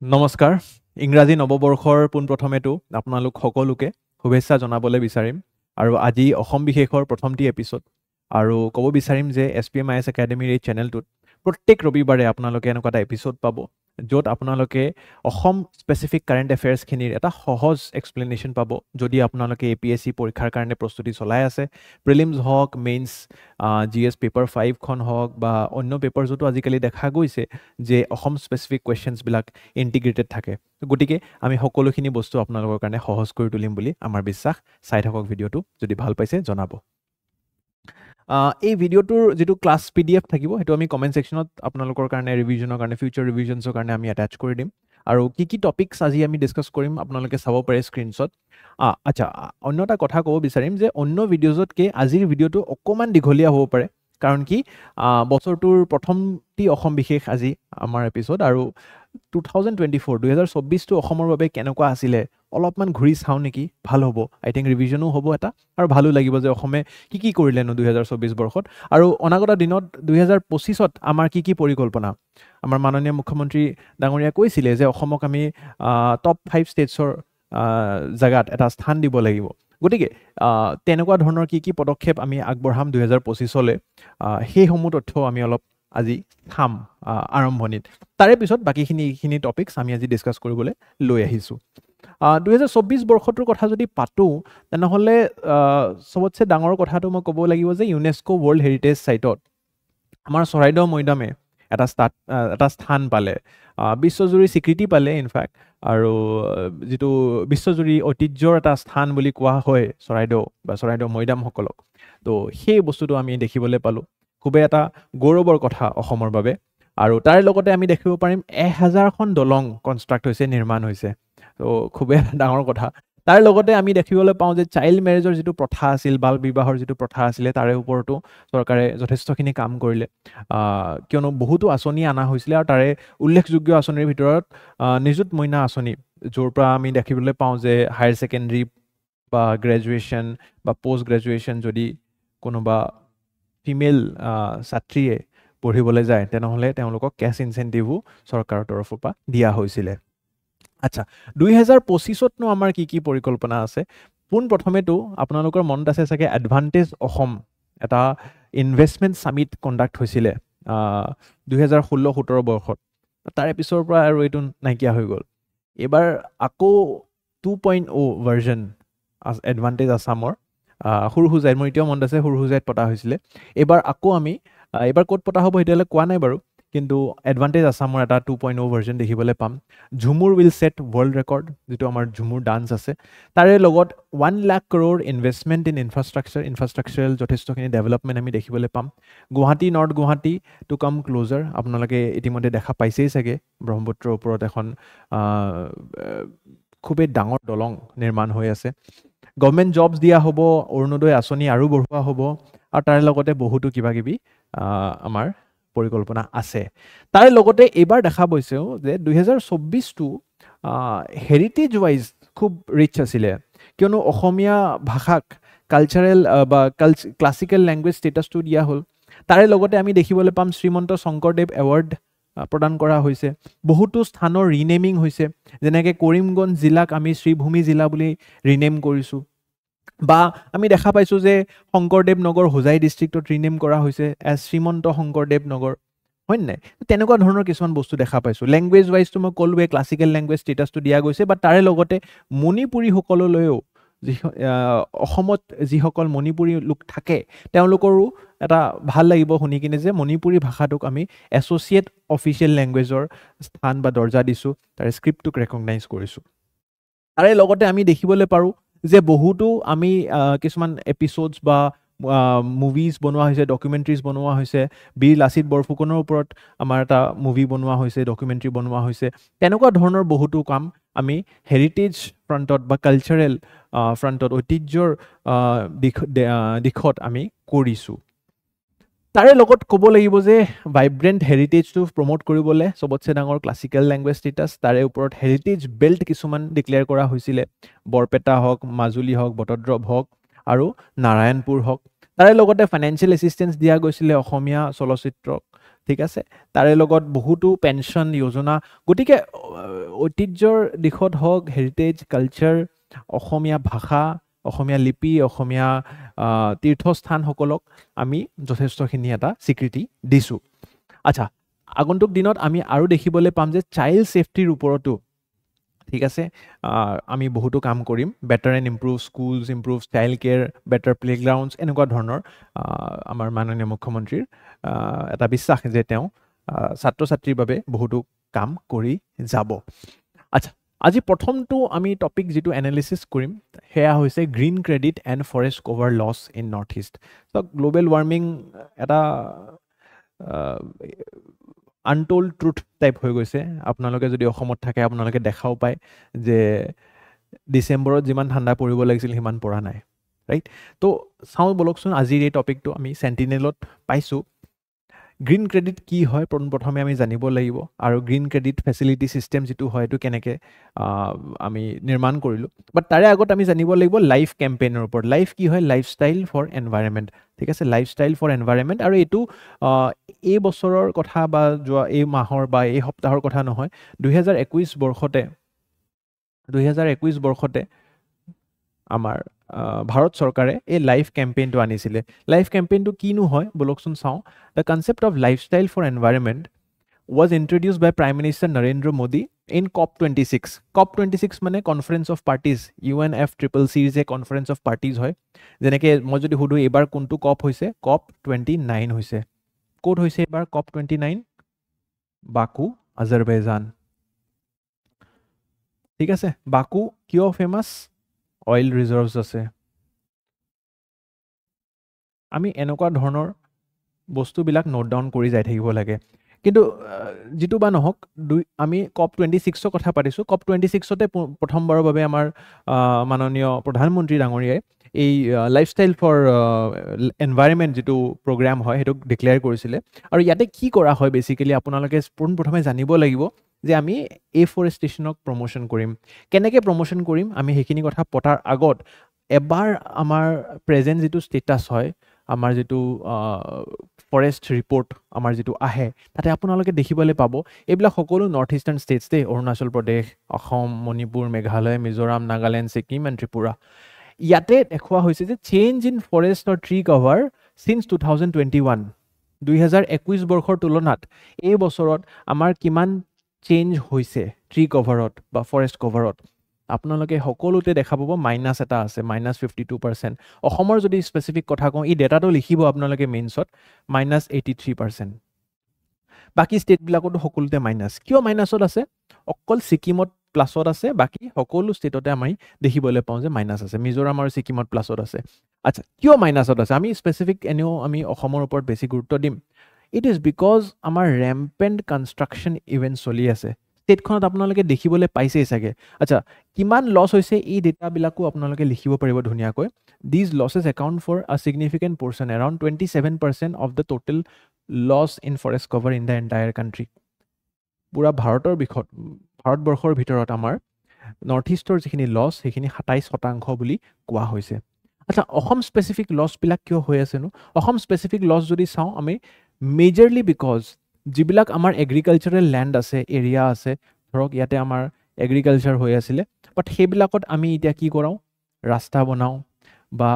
নমস্কাৰ ইংৰাজী নৱবৰ্ষৰ পোনপ্ৰথমেতো আপোনালোক সকলোকে শুভেচ্ছা জনাবলৈ বিচাৰিম আৰু আজি অসম বিশেষৰ প্ৰথমটি এপিসোড আৰু ক'ব বিচাৰিম যে SPMIS একাডেমীৰ এই চেনেলটোত প্ৰত্যেক ৰবিবাৰে আপোনালোকে এনেকুৱা এটা এপিসোড পাব য'ত আপোনালোকে অসম স্পেচিফিক কাৰেণ্ট এফেয়াৰ্ছখিনিৰ এটা সহজ এক্সপ্লেনেশ্যন পাব যদি আপোনালোকে APSC পৰীক্ষাৰ কাৰণে প্ৰস্তুতি চলাই আছে প্ৰিলিমছ হওক মেইনছ GS পেপাৰ 5 খন হওক বা অন্য পেপাৰছতো আজিকালি দেখা গৈছে যে অসম স্পেচিফিক কুৱেশ্যনছবিলাক ইণ্টিগ্ৰেটেড থাকে গতিকে আমি সকলোখিনি বস্তু আপোনালোকৰ কাৰণে সহজ কৰি তুলিম বুলি আমাৰ বিশ্বাস চাই থাকক ভিডিঅ'টো যদি ভাল পাইছে জনাব এই ভিডিঅ'টোৰ যিটো ক্লাছ PDF থাকিব সেইটো আমি কমেণ্ট ছেকশ্যনত আপোনালোকৰ কাৰণে ৰিভিজনৰ কাৰণে ফিউচাৰ ৰিভিজনছৰ কাৰণে আমি এটাচ কৰি দিম আৰু কি টপিকছ আজি আমি ডিছকাছ কৰিম আপোনালোকে চাব পাৰে স্ক্ৰীনশ্বট আচ্ছা অন্য এটা কথা ক'ব বিচাৰিম যে অন্য ভিডিঅ'জতকৈ আজিৰ ভিডিঅ'টো অকণমান দীঘলীয়া হ'ব পাৰে কাৰণ কি বছৰটোৰ প্ৰথমটি অসম বিশেষ আজি আমাৰ এপিসোড আৰু 2024 অসমৰ বাবে কেনেকুৱা আছিলে অলপমান ঘূৰি চাওঁ নেকি ভাল হ'ব আই থিংক ৰিভিজনো হ'ব এটা আৰু ভালো লাগিব যে অসমে কি কৰিলেনো 2024 বৰ্ষত আৰু অনাগত দিনত 2025ত আমাৰ কি পৰিকল্পনা আমাৰ মাননীয় মুখ্যমন্ত্ৰী ডাঙৰীয়া কৈছিলে যে অসমক আমি টপ 5 ষ্টেটছৰ জায়গাত এটা স্থান দিব লাগিব গতিকে তেনেকুৱা ধৰণৰ কি পদক্ষেপ আমি আগবঢ়াম 2025লৈ সেইসমূহ তথ্য আমি অলপ আজি থাম আৰম্ভণিত তাৰে পিছত বাকিখিনি টপিকছ আমি আজি ডিছকাছ কৰিবলৈ লৈ আহিছোঁ 2024 বৰ্ষটোৰ কথা যদি পাতোঁ তেনেহ'লে সবতছে ডাঙৰ কথাটো মই ক'ব লাগিব যে ইউনেস্কো ৱৰ্ল্ড হেৰিটেজ চাইটত আমাৰ চৰাইদেউ মৈদামে এটা স্থান পালে বিশ্বজুৰি স্বীকৃতি পালে ইনফেক্ট আৰু যিটো বিশ্বজুৰি ঐতিহ্যৰ এটা স্থান বুলি কোৱা হয় চৰাইদেউ মৈদামসকলক তো সেই বস্তুটো আমি দেখিবলৈ পালোঁ খুবেই এটা গৌৰৱৰ কথা অসমৰ বাবে আৰু তাৰ লগতে আমি দেখিব পাৰিম 1000খন দলং কনষ্ট্ৰাক্ট হৈছে নিৰ্মাণ হৈছে তো খুবেই ডাঙৰ কথা তাৰ লগতে আমি দেখিবলৈ পাওঁ যে চাইল্ড মেৰেজৰ যিটো প্ৰথা আছিল বাল বিবাহৰ যিটো প্ৰথা আছিলে তাৰে ওপৰতো চৰকাৰে যথেষ্টখিনি কাম কৰিলে কিয়নো বহুতো আঁচনি অনা হৈছিলে আৰু তাৰে উল্লেখযোগ্য আঁচনিৰ ভিতৰত নিযুত মইনা আঁচনি য'ৰ পৰা আমি দেখিবলৈ পাওঁ যে হায়াৰ ছেকেণ্ডেৰী বা গ্ৰেজুৱেশ্যন বা পষ্ট গ্ৰেজুৱেশ্যন যদি কোনোবা ফিমেল ছাত্ৰীয়ে পঢ়িবলৈ যায় তেনেহ'লে তেওঁলোকক কেছ ইনচেণ্টিভো চৰকাৰৰ তৰফৰ পৰা দিয়া হৈছিলে আচ্ছা 2025তনো আমাৰ কি পৰিকল্পনা আছে পোনপ্ৰথমেতো আপোনালোকৰ মনত আছে চাগে এডভান্টেজ অসম এটা ইনভেষ্টমেণ্ট সামিট কণ্ডাক্ট হৈছিলে 2016-17 বৰ্ষত তাৰে পিছৰ পৰা আৰু এইটো নাইকিয়া হৈ গ'ল এবাৰ আকৌ 2.0 ভাৰ্জন এডভান্টেজ আসামৰ হুৰহুজাইত মোৰ এতিয়াও মনত আছে হুৰহুজাইত পতা হৈছিলে এবাৰ ক'ত পতা হ'ব এতিয়ালৈ কোৱা নাই বাৰু কিন্তু এডভান্টেজ আসামৰ এটা 2.0 ভাৰ্জন দেখিবলৈ পাম Jhumur will set world record যিটো আমাৰ ঝুমুৰ ডান্স আছে তাৰে লগত 1 lakh crore investment in infrastructural যথেষ্টখিনি ডেভেলপমেণ্ট আমি দেখিবলৈ পাম Guwahati north Guwahati to come closure আপোনালোকে ইতিমধ্যে দেখা পাইছেই চাগে ব্ৰহ্মপুত্ৰৰ ওপৰত এখন খুবেই ডাঙৰ দলং নিৰ্মাণ হৈ আছে গভৰ্ণমেণ্ট জবছ দিয়া হ'ব অৰুণোদয় আঁচনি আৰু বঢ়োৱা হ'ব আৰু তাৰ লগতে বহুতো কিবাকিবি আমাৰ পৰিকল্পনা আছে তাৰ লগতে এইবাৰ দেখা গৈছেও যে 2024টো হেৰিটেজ ৱাইজ খুব ৰিচ আছিলে কিয়নো অসমীয়া ভাষাক কালচাৰেল বা ক্লাছিকেল লেংগুৱেজ ষ্টেটাছটো দিয়া হ'ল তাৰে লগতে আমি দেখিবলৈ পাম শ্ৰীমন্ত শংকৰদেৱ এৱাৰ্ড প্ৰদান কৰা হৈছে বহুতো স্থানৰ ৰিনেমিং হৈছে যেনেকৈ কৰিমগঞ্জ জিলাক আমি শ্ৰীভূমি জিলা বুলি ৰিনেম কৰিছোঁ বা আমি দেখা পাইছোঁ যে শংকৰদেৱ নগৰ হোজাই ডিষ্ট্ৰিক্টত ৰিনেম কৰা হৈছে এজ শ্ৰীমন্ত শংকৰদেৱ নগৰ হয় নাই তেনেকুৱা ধৰণৰ কিছুমান বস্তু দেখা পাইছোঁ লেংগুৱেজ ৱাইজটো মই ক'লোৱে ক্লাছিকেল লেংগুৱেজ ষ্টেটাছটো দিয়া গৈছে বা তাৰে লগতে মণিপুৰীসকললৈও অসমত যিসকল মণিপুৰী লোক থাকে তেওঁলোকৰো এটা ভাল লাগিব শুনি কিনে যে মণিপুৰী ভাষাটোক আমি এছ'চিয়েট অফিচিয়েল লেংগুৱেজৰ স্থান বা দৰ্জা দিছোঁ তাৰে স্ক্ৰিপ্টটোক ৰেকগনাইজ কৰিছোঁ তাৰে লগতে আমি দেখিবলৈ পাৰোঁ যে বহুতো আমি কিছুমান এপিছ'ডছ বা মুভিজ বনোৱা হৈছে ডকুমেণ্ট্ৰিজ বনোৱা হৈছে বীৰ লাচিত বৰফুকনৰ ওপৰত আমাৰ এটা মুভি বনোৱা হৈছে ডকুমেণ্ট্ৰি বনোৱা হৈছে তেনেকুৱা ধৰণৰ বহুতো কাম আমি হেৰিটেজ ফ্ৰণ্টত বা কালচাৰেল ফ্ৰণ্টত ঐতিহ্যৰ দিশত আমি কৰিছোঁ তাৰে লগত ক'ব লাগিব যে ভাইব্ৰেণ্ট হেৰিটেজটো প্ৰমোট কৰিবলৈ সবতছে ডাঙৰ ক্লাছিকেল লেংগুৱেজ ষ্টেটাছ তাৰে ওপৰত হেৰিটেজ বেল্ট কিছুমান ডিক্লেয়াৰ কৰা হৈছিলে বৰপেটা হওক মাজুলী হওক বটদ্ৰৱ হওক আৰু নাৰায়ণপুৰ হওক তাৰে লগতে ফাইনেন্সিয়েল এছিষ্টেঞ্চ দিয়া গৈছিলে অসমীয়া চলচ্চিত্ৰক ঠিক আছে তাৰে লগত বহুতো পেনশন যোজনা গতিকে ঐতিহ্যৰ দিশত হওক হেৰিটেজ কালচাৰ অসমীয়া ভাষা অসমীয়া লিপি অসমীয়া তীৰ্থস্থানসকলক আমি যথেষ্টখিনি এটা স্বীকৃতি দিছোঁ আচ্ছা আগন্তুক দিনত আমি আৰু দেখিবলৈ পাম যে চাইল্ড ছেফটিৰ ওপৰতো ঠিক আছে আমি বহুতো কাম কৰিম better and improve schools improve child care better playgrounds এনেকুৱা ধৰণৰ আমাৰ মাননীয় মুখ্যমন্ত্ৰীৰ এটা বিশ্বাস যে তেওঁ ছাত্ৰ ছাত্ৰীৰ বাবে বহুতো কাম কৰি যাব আচ্ছা আজি প্ৰথমটো আমি টপিক যিটো এনালিচিছ কৰিম সেয়া হৈছে green credit and forest cover loss in north east ত গ্ল'বেল ৱাৰ্মিং এটা আনটোল্ড ট্ৰুথ টাইপ হৈ গৈছে আপোনালোকে যদি অসমত থাকে আপোনালোকে দেখাও পায় যে ডিচেম্বৰত যিমান ঠাণ্ডা পৰিব লাগিছিল সিমান পৰা নাই ৰাইট তো চাওঁ বলকচোন আজিৰ এই টপিকটো আমি চেণ্টিনেলত পাইছোঁ গ্ৰীণ ক্ৰেডিট কি হয় প্ৰথমে আমি জানিব লাগিব আৰু গ্ৰীণ ক্ৰেডিট ফেচিলিটি ছিষ্টেম যিটো হয় এইটো কেনেকৈ আমি নিৰ্মাণ কৰিলোঁ বাট তাৰে আগত আমি জানিব লাগিব লাইফ কেম্পেইনৰ ওপৰত লাইফ কি হয় লাইফষ্টাইল ফৰ এনভাইৰমেণ্ট ঠিক আছে লাইফষ্টাইল ফৰ এনভাইৰমেণ্ট আৰু এইটো এই বছৰৰ কথা বা যোৱা এই মাহৰ বা এই সপ্তাহৰ কথা নহয় 2021 বৰ্ষতে আমাৰ ভাৰত চৰকাৰে এই লাইফ কেম্পেইনটো আনিছিলে লাইফ কেম্পেইনটো কিনো হয় বলকচোন চাওঁ the concept of lifestyle for environment was introduced by Prime Minister Narendra Modi in COP26. COP26 মানে Conference of Parties, UNFCCC যে Conference of Parties হয় যেনেকৈ মই যদি সুধো এইবাৰ কোনটো COP হৈছে COP29 হৈছে ক'ত হৈছে এইবাৰ COP29 বাকু আজাৰবাইজান ঠিক আছে বাকু কিয় ফেমাছ অইল ৰিজাৰ্ভছ আছে আমি এনেকুৱা ধৰণৰ বস্তুবিলাক নোট ডাউন কৰি যাই থাকিব লাগে কিন্তু যিটো বা নহওক আমি COP26ৰ কথা পাতিছোঁ COP26তে প্ৰথমবাৰৰ বাবে আমাৰ মাননীয় প্ৰধানমন্ত্ৰী ডাঙৰীয়াই এই লাইফষ্টাইল ফৰ এনভাইৰমেণ্ট যিটো প্ৰগ্ৰাম হয় সেইটোক ডিক্লেয়াৰ কৰিছিলে আৰু ইয়াতে কি কৰা হয় বেচিকেলি আপোনালোকে পোনপ্ৰথমে জানিব লাগিব যে আমি এফৰেষ্টেশ্যনক প্ৰমোশ্যন কৰিম কেনেকৈ প্ৰমোশ্যন কৰিম আমি সেইখিনি কথা পতাৰ আগত এবাৰ আমাৰ প্ৰেজেণ্ট যিটো ষ্টেটাছ হয় আমাৰ যিটো ফৰেষ্ট ৰিপৰ্ট আমাৰ যিটো আহে তাতে আপোনালোকে দেখিবলৈ পাব এইবিলাক সকলো north eastern states they Arunachal Pradesh Assam Manipur Meghalaya Mizoram Nagaland Sikkim and Tripura ইয়াতে দেখুওৱা হৈছে যে change in forest or tree cover since 2021 বৰ্ষৰ তুলনাত এই বছৰত আমাৰ কিমান চেঞ্জ হৈছে ট্ৰী কভাৰত বা ফৰেষ্ট কভাৰত আপোনালোকে সকলোতে দেখা পাব মাইনাছ এটা আছে -52% অসমৰ যদি স্পেচিফিক কথা কওঁ এই ডেটাটো লিখিব আপোনালোকে মেইনছত -83% বাকী ষ্টেটবিলাকতো সকলোতে মাইনাছ কিয় মাইনাছত আছে অকল ছিকিমত প্লাছত আছে বাকী সকলো ষ্টেটতে আমি দেখিবলৈ পাওঁ যে মাইনাছ আছে মিজোৰাম আৰু ছিকিমত প্লাছত আছে আচ্ছা কিয় মাইনাছত আছে আমি স্পেচিফিক এনেও আমি অসমৰ ওপৰত বেছি গুৰুত্ব দিম ইট ইজ বিকজ আমাৰ ৰেম্পেণ্ট কনষ্ট্ৰাকশ্যন ইভেণ্ট চলি আছে ষ্টেটখনত আপোনালোকে দেখিবলৈ পাইছেই চাগে আচ্ছা কিমান লছ হৈছে এই ডেটাবিলাকো আপোনালোকে লিখিব পাৰিব ধুনীয়াকৈ these losses account for a significant portion around 27% of the total loss in forest cover in the entire country পুৰা ভাৰতবৰ্ষৰ ভিতৰত আমাৰ নৰ্থ ইষ্টৰ যিখিনি লছ সেইখিনি 27% বুলি কোৱা হৈছে আচ্ছা অসম স্পেচিফিক লছবিলাক কিয় হৈ আছেনো অসম স্পেচিফিক লছ যদি চাওঁ আমি মেজৰলি বিকজ যিবিলাক আমাৰ এগ্ৰিকালচাৰেল লেণ্ড আছে এৰিয়া আছে ধৰক ইয়াতে আমাৰ এগ্ৰিকালচাৰ হৈ আছিলে বাট সেইবিলাকত আমি এতিয়া কি কৰাওঁ ৰাস্তা বনাওঁ বা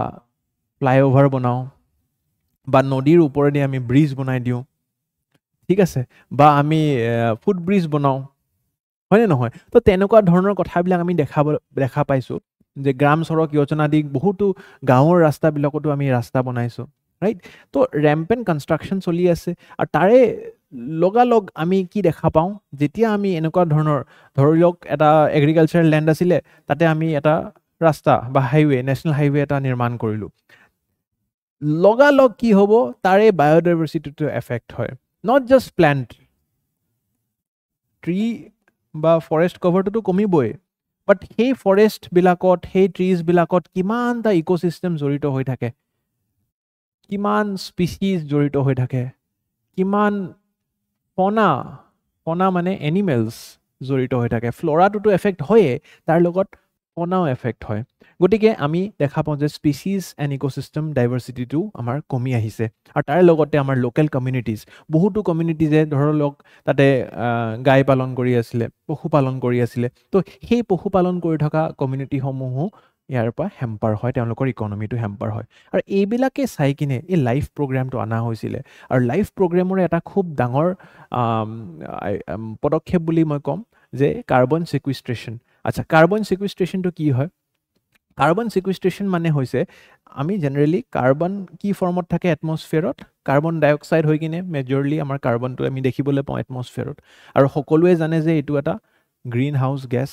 ফ্লাইঅভাৰ বনাওঁ বা নদীৰ ওপৰেদি আমি ব্ৰিজ বনাই দিওঁ ঠিক আছে বা আমি ফুটব্ৰিজ বনাওঁ হয়নে নহয় তো তেনেকুৱা ধৰণৰ কথাবিলাক আমি দেখা পাইছোঁ যে গ্ৰাম চড়ক যোজনা দি বহুতো গাঁৱৰ ৰাস্তাবিলাকতো আমি ৰাস্তা বনাইছোঁ ৰাইট তো ৰেম্পেণ্ট কনষ্ট্ৰাকশ্যন চলি আছে আৰু তাৰে লগালগ আমি কি দেখা পাওঁ যেতিয়া আমি এনেকুৱা ধৰণৰ ধৰি লওক এটা এগ্ৰিকালচাৰেল লেণ্ড আছিলে তাতে আমি এটা ৰাস্তা বা হাইৱে নেশ্যনেল হাইৱে এটা নিৰ্মাণ কৰিলোঁ লগালগ কি হ'ব তাৰে বায়'ডাইভাৰ্চিটিটো এফেক্ট হয় নট জাষ্ট প্লেণ্ট ট্ৰী বা ফৰেষ্ট কভাৰটোতো কমিবই বাট সেই ফৰেষ্টবিলাকত সেই ট্ৰিজবিলাকত কিমানটা ইক'চিষ্টেম জড়িত হৈ থাকে কিমান স্পিচিজ জড়িত হৈ থাকে কিমান ফনা মানে এনিমেলছ জড়িত হৈ থাকে ফ্ল'ৰাটোতো এফেক্ট হয়েই তাৰ লগত কণাও এফেক্ট হয় গতিকে আমি দেখা পাওঁ যে স্পিচিজ এণ্ড ইক'চিষ্টেম ডাইভাৰ্চিটিটো আমাৰ কমি আহিছে আৰু তাৰ লগতে আমাৰ লোকেল কমিউনিটিজ বহুতো কমিউনিটিজে ধৰক তাতে গাই পালন কৰি আছিলে পশুপালন কৰি আছিলে তো সেই পশুপালন কৰি থকা কমিউনিটিসমূহো ইয়াৰ পৰা হেম্পাৰ হয় তেওঁলোকৰ ইকনমিটো হেম্পাৰ হয় আৰু এইবিলাকে চাই কিনে এই লাইফ প্ৰগ্ৰেমটো অনা হৈছিলে আৰু লাইফ প্ৰগ্ৰেমৰ এটা খুব ডাঙৰ পদক্ষেপ বুলি মই ক'ম যে কাৰ্বন ছিকুইষ্ট্ৰেশ্যন আচ্ছা কাৰ্বন ছিকুইষ্ট্ৰেশ্যনটো কি হয় কাৰ্বন ছিকুইষ্ট্ৰেশ্যন মানে হৈছে আমি জেনেৰেলি কাৰ্বন কি ফৰ্মত থাকে এটমছফিয়াৰত কাৰ্বন ডাই অক্সাইড হৈ কিনে মেজৰলি আমাৰ কাৰ্বনটো আমি দেখিবলৈ পাওঁ এটমছফিয়াৰত আৰু সকলোৱে জানে যে এইটো এটা গ্ৰীণ হাউচ গেছ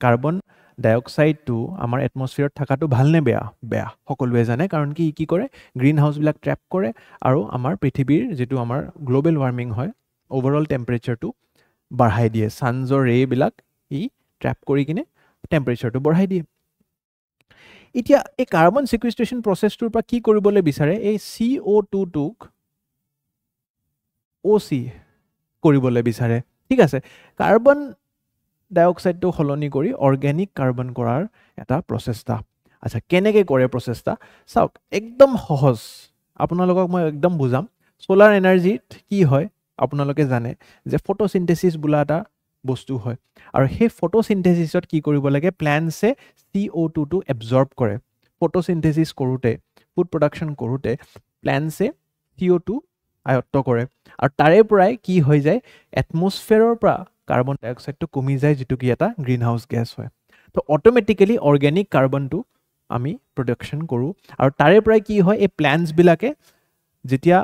কাৰ্বন ডাই অক্সাইডটো আমাৰ এটমছফিয়াৰত থকাটো ভালনে বেয়া বেয়া সকলোৱে জানে কাৰণ কি কৰে গ্ৰীণ হাউচবিলাক ট্ৰেপ কৰে আৰু আমাৰ পৃথিৱীৰ যিটো আমাৰ গ্ল'বেল ৱাৰ্মিং হয় অভাৰঅল টেম্পাৰেচাৰটো বঢ়াই দিয়ে ছানজৰ ৰে'বিলাক ই ট্ৰেপ কৰি কিনে টেম্পাৰেচাৰটো বঢ়াই দিয়ে এতিয়া এই কাৰ্বন ছিকুইষ্ট্ৰেশ্যন প্ৰচেছটোৰ পৰা কি কৰিবলৈ বিচাৰে এই CO2টোক OC কৰিবলৈ বিচাৰে ঠিক আছে কাৰ্বন ডাই অক্সাইডটো সলনি কৰি অৰ্গেনিক কাৰ্বন কৰাৰ এটা প্ৰচেষ্টা আচ্ছা কেনেকৈ কৰে প্ৰচেষ্টা চাওক একদম সহজ আপোনালোকক মই একদম বুজাম সোলাৰ এনাৰ্জিত কি হয় আপোনালোকে জানে যে ফটোচিন্থেসিস বোলা এটা বস্তু হয় আৰু সেই ফটোচিন্থেসিছত কি কৰিব লাগে প্লান্টছে CO2টো এবজৰ্ব কৰে ফটোচিন্থেসিস কৰোতে ফুড প্ৰডাকশন কৰোতে প্লান্টছে CO2 আয়ত্ত কৰে আৰু তাৰে পৰাই কি হৈ যায় এটমছফিয়াৰৰ পৰা কাৰ্বন ডাই অক্সাইডটো কমি যায় যেটো কি এটা গ্ৰীণ হাউচ গেছ হয় তো অটোমেটিক্যালি অৰ্গেনিক কাৰ্বনটো আমি প্ৰডাকশন কৰো আৰু তাৰে পৰাই কি হয় এই প্লান্টছ বিলাকে যেতিয়া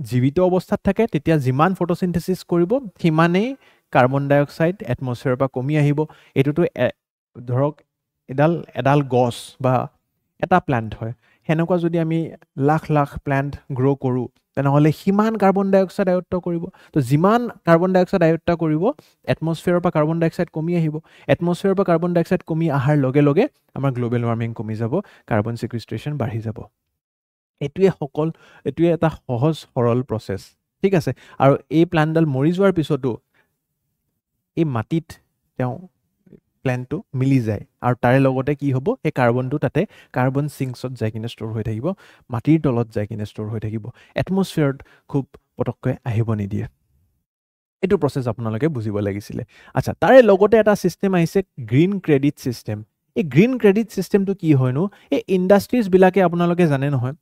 জীৱিত অৱস্থাত থাকে তেতিয়া যিমান ফটোচিন্থেসিস কৰিব সিমানেই কাৰ্বন ডাই অক্সাইড এটমছফিয়াৰৰ পৰা কমি আহিব এটোটো ধৰক এডাল গছ বা এটা প্লান্ট হয় হেনেকুৱা যদি আমি লাখ লাখ প্লান্ট গ্ৰো কৰো তেনেহলে হিমান কাৰ্বন ডাই অক্সাইড আয়ত্ত কৰিব তো যিমান কাৰ্বন ডাই অক্সাইড আয়ত্ত কৰিব এটমছফিয়াৰৰ পৰা কাৰ্বন ডাই অক্সাইড কমি আহিব এটমছফিয়াৰৰ পৰা কাৰ্বন ডাই অক্সাইড কমি আহাৰ লগে লগে আমাৰ গ্লোবেল ৱাৰ্মিং কমি যাব কাৰ্বন ছিকুইষ্ট্ৰেশ্যন বাঢ়ি যাব এটোৱে এটা সহজ সৰল প্ৰসেস ঠিক আছে আৰু এই প্লান্টডাল মৰি যোৱাৰ পিছতো এই মাটিত তেওঁ প্লান্টটো মিলি যায় আৰু তাৰে লগতে কি হ'ব এই কাৰ্বনটো তাতে কাৰ্বন সিঙ্কছত যাই কিনে ষ্টৰ হৈ থাকিব মাটিৰ তলত যাই কিনে ষ্টৰ হৈ থাকিব এটমছফিয়াৰত খুব পটককৈ আহিব নিদিয়ে এটো প্ৰসেস আপোনালোকে বুজিব লাগিছিলে আচ্ছা তাৰে লগতে এটা সিস্টেম আহিছে গ্ৰীণ ক্ৰেডিট সিস্টেম এই গ্ৰীণ ক্ৰেডিট সিস্টেমটো কি হয়নো এই ইন্ডাষ্ট্ৰিজ বিলাকে আপোনালোকে জানে নহয়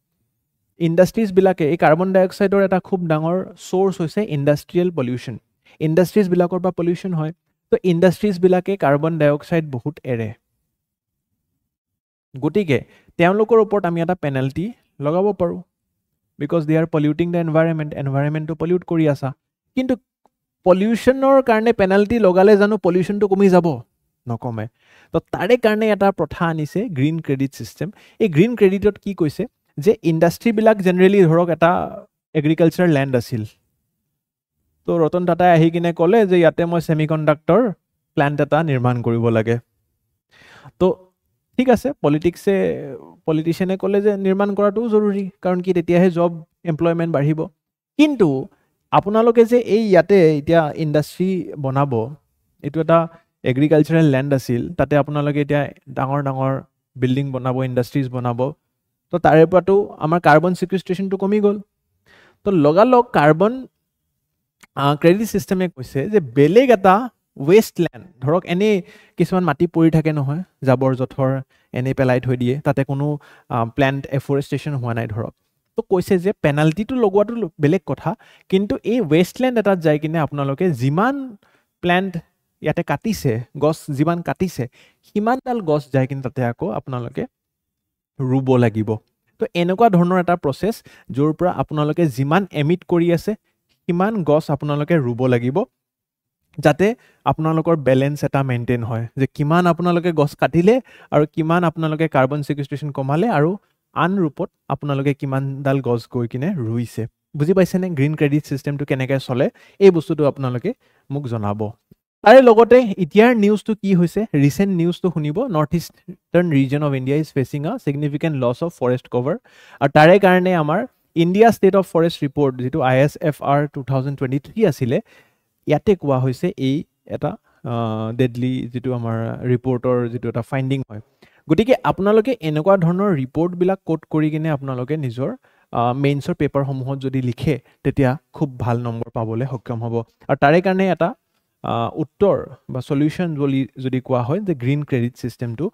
ইন্ডাষ্ট্ৰিজ বিলাকে এই কাৰ্বন ডাই অক্সাইডৰ এটা খুব ডাঙৰ সোৰ্স হৈছে ইন্ডাষ্ট্ৰিয়েল পলিউশন ইন্ডাষ্ট্ৰিজ বিলাকৰ পৰা পলিউশন হয় তো ইন্ডাষ্ট্ৰিজ বিলাকে কাৰ্বন ডাই অক্সাইড বহুত এৰে গটিকে তেওঁলোকৰ ওপৰত আমি এটা পেনাল্টি লগাব পাৰো because they are polluting the এনভাইৰনমেন্টটো পলিউট কৰি আছে কিন্তু পলিউশনৰ কাৰণে পেনাল্টি লগালে জানো পলিউশনটো কমি যাব নকমে তো তাৰে কাৰণে এটা প্ৰথা আনিছে গ্ৰীণ ক্ৰেডিট সিস্টেম এই গ্ৰীণ ক্ৰেডিটত কি কৈছে যে ইন্ডাষ্ট্ৰি বিলাক জেনেৰেলি ধৰক এটা এগ্ৰিকালচাৰ ল্যান্ড আছিল তো ৰতন টাটাই আহি কিনে ক'লে যে ইয়াতে মই সেমিকন্ডাক্টৰ প্লান্ট এটা নিৰ্মাণ কৰিব লাগে তো ঠিক আছে পলিটিশিয়ানে ক'লে যে নিৰ্মাণ কৰাটো জৰুৰী কাৰণ কি তেতিয়াহে জব এমপ্লয়মেন্ট বাঢ়িব কিন্তু আপোনালোকে যে এই ইয়াতে এতিয়া ইন্ডাষ্ট্ৰি বনাব এটো এটা এগ্ৰিকালচাৰেল ল্যান্ড আছিল তাতে আপোনালোকে এতিয়া ডাঙৰ ডাঙৰ বিল্ডিং বনাব ইন্ডাষ্ট্ৰিজ বনাব তো তাৰে পৰাটো আমাৰ কাৰ্বন ছিকুইষ্ট্ৰেশ্যনটো কমি গ'ল তো লগালগ কাৰ্বন ক্ৰেডিট সিস্টেমে কৈছে যে বেলেগ এটা ওয়েস্ট ল্যান্ড ধৰক এনে কিছুমান মাটি পৰি থাকে নহয় জাবৰ জথৰ এনে পেলাই থৈ দিয়ে তাতে কোনো প্লান্ট এফৰেষ্টেশ্যন হোৱা নাই ধৰক তো কৈছে যে পেনাল্টিটো লগোৱাটো বেলেগ কথা কিন্তু এই ওয়েষ্টল্যান্ড এটাত যাই কিনে আপোনালোকে যিমান প্লান্ট ইয়াতে কাটিছে গছ যিমান কাটিছে সিমানডাল গছ যাই কিনে তাতে আকৌ আপোনালোকে ৰুব লাগিব তো এনেকুৱা ধৰণৰ এটা প্ৰসেস যৰ পৰা আপোনালোকে যিমান এমিট কৰি আছে কিমান গছ আপোনালোকে ৰুব লাগিব যাতে আপোনালোকৰ ব্যালেন্স এটা মেইনটেইন হয় যে কিমান আপোনালোকে গছ কাটিলে আৰু কিমান আপোনালোকে কাৰ্বন ছিকুইষ্ট্ৰেশ্যন কমালে আৰু আন ৰূপত আপোনালোকে কিমানডাল গছ গৈ কিনে ৰুইছে বুজি পাইছেনে গ্ৰীণ ক্ৰেডিট সিস্টেমটো কেনেকৈ চলে এই বস্তুটো আপোনালোকে মোক জনাব তাৰে লগতে ইতিয়াৰ নিউজটো কি হৈছে ৰিসেন্ট নিউজটো শুনিব north eastern region of India is facing a significant loss of forest cover আৰু তাৰে কাৰণে আমাৰ India state of forest report যেটো ISFR 2023 আছিলে ইয়াতে কোৱা হৈছে এই এটা ডেডলি যিটো আমাৰ ৰিপৰ্টৰ যিটো এটা ফাইণ্ডিং হয় গতিকে আপোনালোকে এনেকুৱা ধৰণৰ ৰিপৰ্টবিলাক কোড কৰি কিনে আপোনালোকে নিজৰ মেইনছৰ পেপাৰসমূহত যদি লিখে তেতিয়া খুব ভাল নম্বৰ পাবলৈ সক্ষম হ'ব আৰু তাৰে কাৰণে এটা উত্তৰ বা সলিউশ্যন যদি কোৱা হয় যে গ্ৰীণ ক্ৰেডিট ছিষ্টেমটো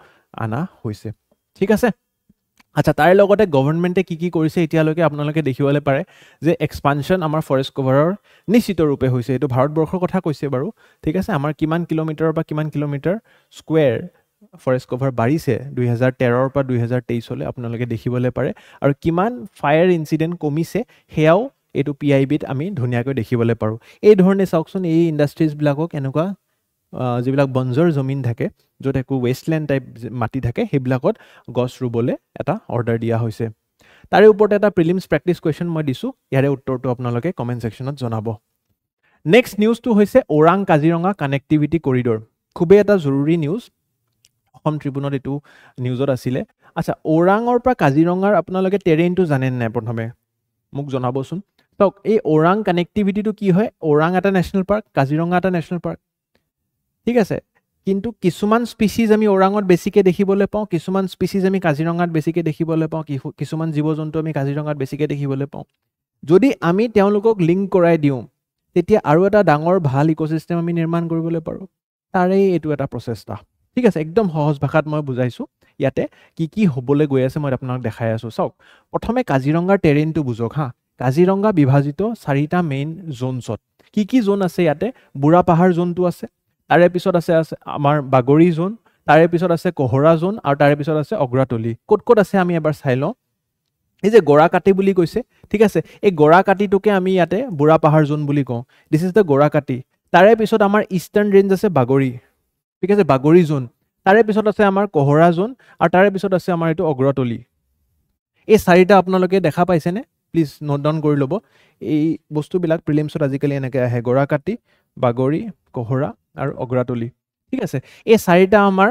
আনা হৈছে ঠিক আছে আচ্ছা তাৰে লগতে গভৰ্ণমেণ্টে কি কৰিছে এতিয়ালৈকে আপোনালোকে দেখিবলৈ পাৰে যে এক্সপানশ্যন আমাৰ ফৰেষ্ট কভাৰৰ নিশ্চিত ৰূপে হৈছে এইটো ভাৰতবৰ্ষৰ কথা কৈছে বাৰু ঠিক আছে আমাৰ কিমান কিলোমিটাৰ বা কিমান কিলোমিটাৰ স্কুৱেৰ ফৰেষ্ট কভাৰ বাঢ়িছে 2013 পৰা 2023 লৈ আপোনালোকে দেখিবলৈ পাৰে আৰু কিমান ফায়াৰ ইনসিডেন্ট কমিছে হেয়াও এইটো পিআইবিত আমি ধুনীয়াকৈ দেখিবলৈ পাৰো এই ধৰণে চাওকচোন এই ইন্ডাষ্ট্ৰিজ বিলাকক এনেকুৱা যিবিলাক বঞ্জৰ জমিন থাকে য'ত একো ৱেষ্টলেণ্ড টাইপ মাটি থাকে সেইবিলাকত গছ ৰুবলৈ এটা অৰ্ডাৰ দিয়া হৈছে তাৰে ওপৰত এটা প্ৰিলিমছ প্ৰেক্টিছ কুৱেশ্যন মই দিছোঁ ইয়াৰে উত্তৰটো আপোনালোকে কমেণ্ট ছেকশ্যনত জনাব নেক্সট নিউজটো হৈছে ওৰাং কাজিৰঙা কানেক্টিভিটি কৰিডৰ খুবেই এটা জৰুৰী নিউজ অসম ট্ৰিবিউনত এইটো নিউজত আছিলে আচ্ছা ওৰাঙৰ পৰা কাজিৰঙাৰ আপোনালোকে টেৰেইনটো জানে নাই প্ৰথমে মোক জনাবচোন চাওক এই ওৰাং কানেক্টিভিটিটো কি হয় ওৰাং এটা নেশ্যনেল পাৰ্ক কাজিৰঙা এটা নেশ্যনেল পাৰ্ক ঠিক আছে কিন্তু কিছুমান স্পিচিজ আমি ওৰাঙত বেছিকৈ দেখিবলৈ পাওঁ কিছুমান স্পিচিজ আমি কাজিৰঙাত বেছিকৈ দেখিবলৈ পাওঁ কিছুমান জীৱ জন্তু আমি কাজিৰঙাত বেছিকৈ দেখিবলৈ পাওঁ যদি আমি তেওঁলোকক লিংক কৰাই দিওঁ তেতিয়া আৰু এটা ডাঙৰ ভাল ইক'চিষ্টেম আমি নিৰ্মাণ কৰিবলৈ পাৰোঁ তাৰেই এইটো এটা প্ৰচেষ্টা ঠিক আছে একদম সহজ ভাষাত মই বুজাইছোঁ ইয়াতে কি হ'বলৈ গৈ আছে মই আপোনাক দেখাই আছোঁ চাওক প্ৰথমে কাজিৰঙাৰ টেৰেইনটো বুজক হা কাজিৰঙা বিভাজিত 4টা মেইন জোনছত কি জোন আছে ইয়াতে বুঢ়া পাহাৰ জোনটো আছে তাৰে পিছত আছে আমাৰ বাগৰি জোন তাৰে পিছত আছে কহৰা জোন আৰু তাৰে পিছত আছে অগ্ৰাতলি ক'ত আছে আমি এবাৰ চাই লওঁ এই যে গৰাকাটি বুলি কৈছে ঠিক আছে এই গৰাকাটিটোকে আমি ইয়াতে বুঢ়া পাহাৰ জোন বুলি কওঁ দিছ ইজ দ্য গৰাকাটি তাৰে পিছত আমাৰ ইষ্টাৰ্ণ ৰেঞ্জ আছে বাগৰি ঠিক আছে বাগৰি জোন তাৰে পিছত আছে আমাৰ কহৰা জোন আৰু তাৰে পিছত আছে আমাৰ এইটো অগ্ৰতলি এই 4টা আপোনালোকে দেখা পাইছেনে প্লিজ নোট ডাউন কৰি ল'ব এই বস্তুবিলাক প্ৰিলিমছত আজিকালি এনেকৈ আহে গৰাকাটি বাগৰি কহৰা আৰু অগ্ৰাতলি ঠিক আছে এই 4টা আমাৰ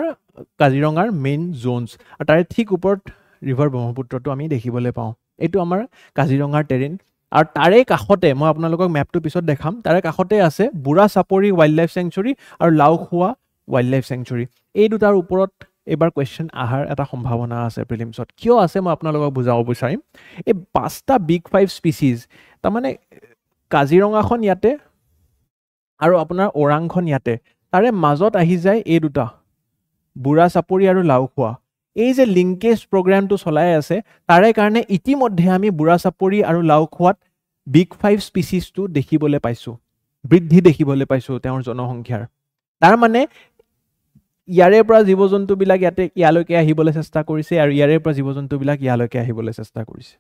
কাজিৰঙাৰ মেইন জোনছ আৰু তাৰে ঠিক ওপৰত ৰিভাৰ ব্ৰহ্মপুত্ৰটো আমি দেখিবলৈ পাওঁ এইটো আমাৰ কাজিৰঙাৰ টেৰেইন আৰু তাৰে কাষতে মই আপোনালোকক মেপটো পিছত দেখাম তাৰে কাষতে আছে বুঢ়া চাপৰি ৱাইল্ড লাইফ চেংচুৰী আৰু লাওখোৱা ৱাইল্ড লাইফ চেংচুৰী এই দুটাৰ ওপৰত এবাৰ কুৱেশ্যন আহাৰ এটা সম্ভাৱনা আছে প্ৰিলিমছত কিয় আছে মই আপোনালোকক বুজাব বিচাৰিম এই 5টা বিগ 5 স্পিচিজ তাৰমানে কাজিৰঙাখন ইয়াতে আৰু আপোনাৰ ওৰাংখন ইয়াতে তাৰে মাজত আহি যায় এই দুটা বুঢ়া চাপৰি আৰু লাওখোৱা এই যে লিংকেজ প্ৰগ্ৰামটো চলাই আছে তাৰে কাৰণে ইতিমধ্যে আমি বুঢ়া চাপৰি আৰু লাওখোৱাত বিগ 5 স্পিচিজটো দেখিবলৈ পাইছোঁ বৃদ্ধি দেখিবলৈ পাইছোঁ তেওঁৰ জনসংখ্যাৰ তাৰ মানে ইয়াৰে পৰা জীৱ জন্তুবিলাক ইয়ালৈকে আহিবলৈ চেষ্টা কৰিছে আৰু ইয়াৰে পৰা জীৱ জন্তুবিলাক ইয়ালৈকে আহিবলৈ চেষ্টা কৰিছে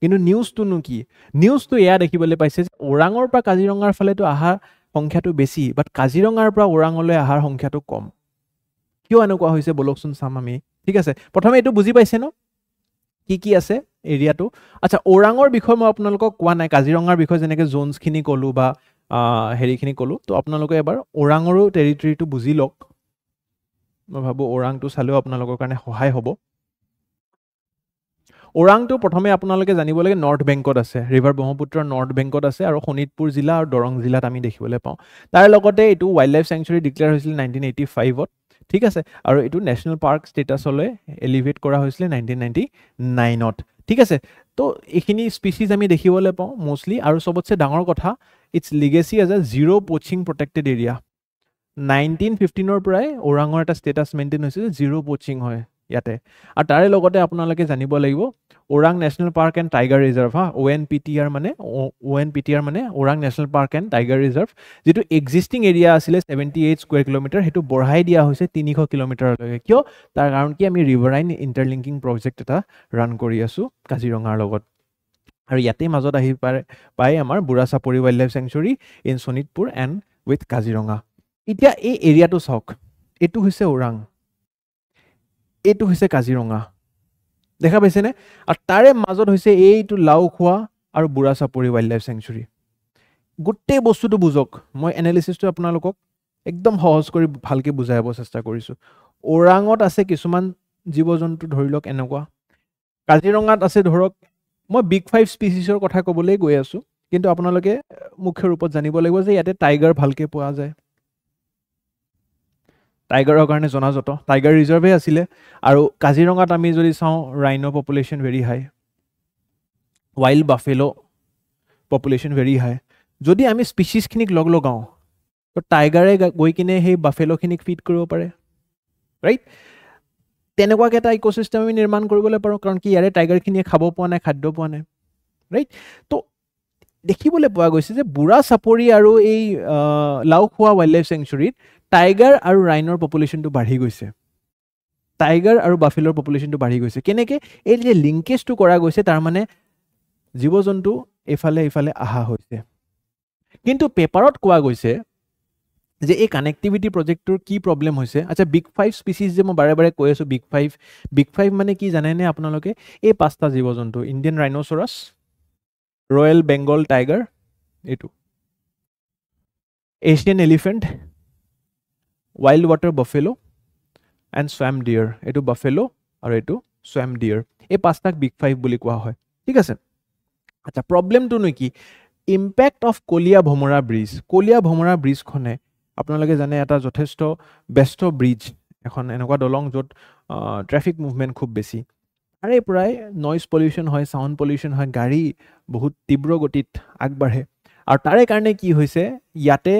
কিন্তু নিউজটোনো কি নিউজটো এয়া দেখিবলৈ পাইছে যে ওৰাঙৰ পৰা কাজিৰঙাৰ ফালেতো অহা সংখ্যাটো বেছি বাট কাজিৰঙাৰ পৰা ওৰাঙলৈ অহাৰ সংখ্যাটো কম কিয় এনেকুৱা হৈছে বলকচোন চাম আমি ঠিক আছে প্ৰথমে এইটো বুজি পাইছে ন কি আছে এৰিয়াটো আচ্ছা ওৰাঙৰ বিষয়ে মই আপোনালোকক কোৱা নাই কাজিৰঙাৰ বিষয়ে যেনেকৈ জোনছখিনি ক'লোঁ বা হেৰিখিনি ক'লোঁ তো আপোনালোকে এবাৰ ওৰাঙৰো টেৰিটৰীটো বুজি লওক মই ভাবোঁ ওৰাংটো চালেও আপোনালোকৰ কাৰণে সহায় হ'ব ওৰাংটো প্ৰথমে আপোনালোকে জানিব লাগে নৰ্থ বেংকত আছে ৰিভাৰ ব্ৰহ্মপুত্ৰৰ নৰ্থ বেংকত আছে আৰু শোণিতপুৰ জিলা আৰু দৰং জিলাত আমি দেখিবলৈ পাওঁ তাৰ লগতে এইটো ৱাইল্ড লাইফ চেংচুৰী ডিক্লেয়াৰ হৈছিল 1985ত ঠিক আছে আৰু এইটো নেশ্যনেল পাৰ্ক ষ্টেটাছলৈ এলিভেট কৰা হৈছিলে 1999ত ঠিক আছে তো এইখিনি স্পিচিজ আমি দেখিবলৈ পাওঁ মষ্টলি আৰু চবতছে ডাঙৰ কথা it's legacy as a zero' poaching protected area 1915ৰ পৰাই ওৰাঙৰ এটা ষ্টেটাছ মেইনটেইন হৈছে যে জিৰ' প'চিং হয় ইয়াতে আৰু তাৰে লগতে আপোনালোকে জানিব লাগিব Orang national park and tiger reserve হা ONPTR মানে Orang national park and tiger reserve যিটো এক্সিষ্টিং এৰিয়া আছিলে 78 স্কুৱেৰ কিলোমিটাৰ সেইটো বঢ়াই দিয়া হৈছে 300 কিলোমিটাৰলৈকে কিয় তাৰ কাৰণ কি আমি ৰিভাৰাইন ইণ্টাৰলিংকিং প্ৰজেক্ট এটা ৰান কৰি আছোঁ কাজিৰঙাৰ লগত আৰু ইয়াতে মাজত আহি পাই আমাৰ বুঢ়া চাপৰি wild life sanctuary in Sonitpur and with Kaziranga এতিয়া এই এৰিয়াটো চাওক এইটো হৈছে ওৰাং এইটো হৈছে কাজিৰঙা দেখা পাইছেনে আৰু তাৰে মাজত হৈছে এইটো লাওখোৱা আৰু বুঢ়া চাপৰি ৱাইল্ড লাইফ চেংচুৰী গোটেই বস্তুটো বুজক মই এনালিচিছটো আপোনালোকক একদম সহজ কৰি ভালকৈ বুজাব চেষ্টা কৰিছোঁ ওৰাঙত আছে কিছুমান জীৱ জন্তু ধৰি লওক এনেকুৱা কাজিৰঙাত আছে ধৰক মই বিগ 5 স্পিচিছৰ কথা ক'বলৈ গৈ আছোঁ কিন্তু আপোনালোকে মুখ্য ৰূপত জানিব লাগিব যে ইয়াতে টাইগাৰ ভালকৈ পোৱা যায় টাইগাৰৰ কাৰণে জনাজত টাইগাৰ ৰিজাৰ্ভে আছিলে আৰু কাজিৰঙাত আমি যদি চাওঁ ৰাইনো পপুলেশ্যন ভেৰি হাই ৱাইল্ড বাফেলো পপুলেশ্যন ভেৰি হাই যদি আমি স্পিচিছখিনিক লগ লগাওঁ তো টাইগাৰে গৈ কিনে সেই বাফেলোখিনিক ফিড কৰিব পাৰে ৰাইট তেনেকুৱাকৈ এটা ইক'চিষ্টেম আমি নিৰ্মাণ কৰিবলৈ পাৰোঁ কাৰণ কি ইয়াৰে টাইগাৰখিনিয়ে খাব পোৱা নাই খাদ্য পোৱা নাই ৰাইট তো দেখিবলৈ পোৱা গৈছে যে বুঢ়া চাপৰি আৰু এই লাওখোৱা ৱাইল্ড লাইফ চেংচুৰীত টাইগাৰ আৰু ৰাইনৰ পপুলেশ্যনটো বাঢ়ি গৈছে টাইগাৰ আৰু বাফেলোৰ পপুলেশ্যনটো বাঢ়ি গৈছে কেনেকৈ এই যে লিংকেজটো কৰা গৈছে তাৰমানে জীৱ জন্তু এইফালে এইফালে অহা হৈছে কিন্তু পেপাৰত কোৱা গৈছে যে এই কানেক্টিভিটি প্ৰজেক্টটোৰ কি প্ৰব্লেম হৈছে আচ্ছা বিগ 5 স্পিচিছ যে মই বাৰে বাৰে কৈ আছোঁ বিগ 5 মানে কি জানেনে আপোনালোকে এই 5টা জীৱ জন্তু Indian rhinoceros royal Bengal tiger এইটো Asian elephant wild water buffalo and স্ৱাম ডিয়াৰ এইটো বাফেলো আৰু এইটো স্ৱাম ডিয়াৰ এই 5টাক বিগ 5 বুলি কোৱা হয় ঠিক আছে আচ্ছা প্ৰব্লেমটোনো কি ইম্পেক্ট অফ কলীয়া ভমৰা ব্ৰিজখনে আপোনালোকে জানে এটা যথেষ্ট ব্যস্ত ব্ৰিজ এখন এনেকুৱা দলং য'ত ট্ৰেফিক মুভমেণ্ট খুব বেছি তাৰে পৰাই নইজ পলিউশ্যন হয় চাউণ্ড পলিউশ্যন হয় গাড়ী বহুত তীব্ৰ গতিত আগবাঢ়ে আৰু তাৰে কাৰণে কি হৈছে ইয়াতে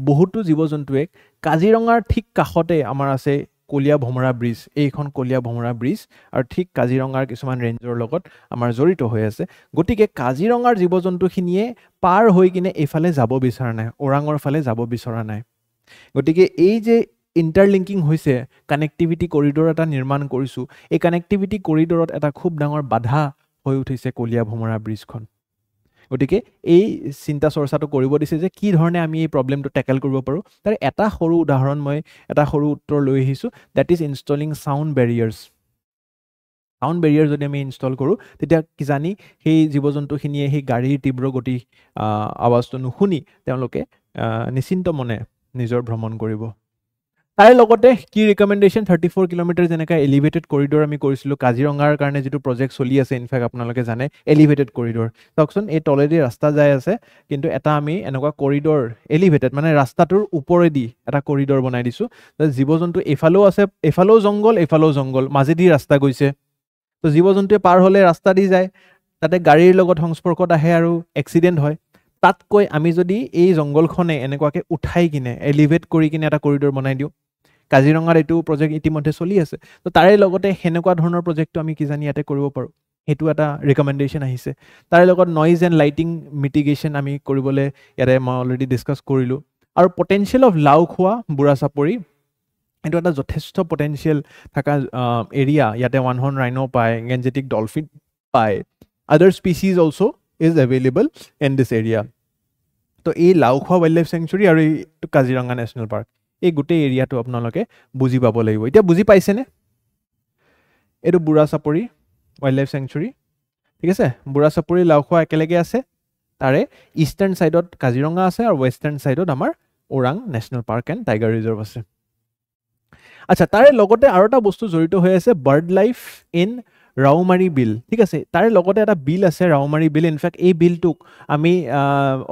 বহুতো জীৱ জন্তুৱে কাজিৰঙাৰ ঠিক কাষতে আমাৰ আছে কলীয়া ভমৰা ব্ৰিজ এইখন কলীয়া ভমৰা ব্ৰিজ আৰু ঠিক কাজিৰঙাৰ কিছুমান ৰেঞ্জৰ লগত আমাৰ জড়িত হৈ আছে গতিকে কাজিৰঙাৰ জীৱ জন্তুখিনিয়ে পাৰ হৈ কিনে এইফালে যাব বিচৰা নাই ওৰাঙৰ ফালে যাব বিচৰা নাই গতিকে এই যে ইণ্টাৰলিংকিং হৈছে কানেক্টিভিটি কৰিডৰ এটা নিৰ্মাণ কৰিছোঁ এই কানেক্টিভিটি কৰিডৰত এটা খুব ডাঙৰ বাধা হৈ উঠিছে কলীয়া ভমৰা ব্ৰিজখন গতিকে এই চিন্তা চৰ্চাটো কৰিব দিছে যে কি ধৰণে আমি এই প্ৰব্লেমটো টেকেল কৰিব পাৰোঁ তাৰ এটা সৰু উদাহৰণ মই এটা সৰু উত্তৰ লৈ আহিছোঁ ডেট ইজ ইনষ্টলিং চাউণ্ড বেৰিয়াৰ যদি আমি ইনষ্টল কৰোঁ তেতিয়া কিজানি সেই জীৱ জন্তুখিনিয়ে সেই গাড়ীৰ তীব্ৰ গতি আৱাজটো নুশুনি তেওঁলোকে নিশ্চিন্ত মনে নিজৰ ভ্ৰমণ কৰিব তাৰে লগতে কি ৰিকমেণ্ডেশ্যন 34 কিলোমিটাৰ যেনেকৈ এলিভেটেড কৰিডৰ আমি কৰিছিলোঁ কাজিৰঙাৰ কাৰণে যিটো প্ৰজেক্ট চলি আছে ইনফেক্ট আপোনালোকে জানে এলিভেটেড কৰিডৰ চাওকচোন এই তলেদি ৰাস্তা যাই আছে কিন্তু এটা আমি এনেকুৱা কৰিডৰ এলিভেটেড মানে ৰাস্তাটোৰ ওপৰেদি এটা কৰিডৰ বনাই দিছোঁ জীৱ জন্তু এইফালেও আছে এইফালেও জংঘল মাজেদি ৰাস্তা গৈছে তো জীৱ জন্তুৱে পাৰ হ'লে ৰাস্তা দি যায় তাতে গাড়ীৰ লগত সংস্পৰ্শত আহে আৰু এক্সিডেণ্ট হয় তাতকৈ আমি যদি এই জংঘলখনে এনেকুৱাকৈ উঠাই কিনে এলিভেট কৰি কিনে এটা কৰিডৰ বনাই দিওঁ কাজিৰঙাৰ এইটো প্ৰজেক্ট ইতিমধ্যে চলি আছে তো তাৰে লগতে সেনেকুৱা ধৰণৰ প্ৰজেক্টটো আমি কিজানি ইয়াতে কৰিব পাৰোঁ সেইটো এটা ৰিকমেণ্ডেশ্যন আহিছে তাৰে লগত নইজ এণ্ড লাইটিং মিটিগেশ্যন আমি কৰিবলৈ ইয়াতে মই অলৰেডি ডিছকাছ কৰিলোঁ আৰু পটেঞ্চিয়েল অফ লাওখোৱা বুঢ়া চাপৰি এইটো এটা যথেষ্ট পটেঞ্চিয়েল থকা এৰিয়া ইয়াতে ওৱান হৰ্ণ ৰাইনো পায় গেঞ্জেটিক ডলফিন পায় other species also' is available in this area তো এই লাওখোৱা ৱাইল্ড লাইফ চেংচুৰী আৰু এইটো কাজিৰঙা নেশ্যনেল পাৰ্ক এই গোটেই এৰিয়াটো আপোনালোকে বুজি পাব লাগিব এতিয়া বুজি পাইছেনে এইটো বুঢ়া চাপৰি ৱাইল্ড লাইফ চেংচুৰী ঠিক আছে বুঢ়া চাপৰি লাওখোৱা একেলগে আছে তাৰে ইষ্টাৰ্ণ ছাইডত কাজিৰঙা আছে আৰু ৱেষ্টাৰ্ণ ছাইডত আমাৰ Orang national park and tiger reserve আছে আচ্ছা তাৰে লগতে আৰু এটা বস্তু জড়িত হৈ আছে বাৰ্ড লাইফ ইন ৰাওমাৰী বিল ঠিক আছে তাৰে লগতে এটা বিল আছে ৰাওমাৰী বিল ইনফেক্ট এই বিলটোক আমি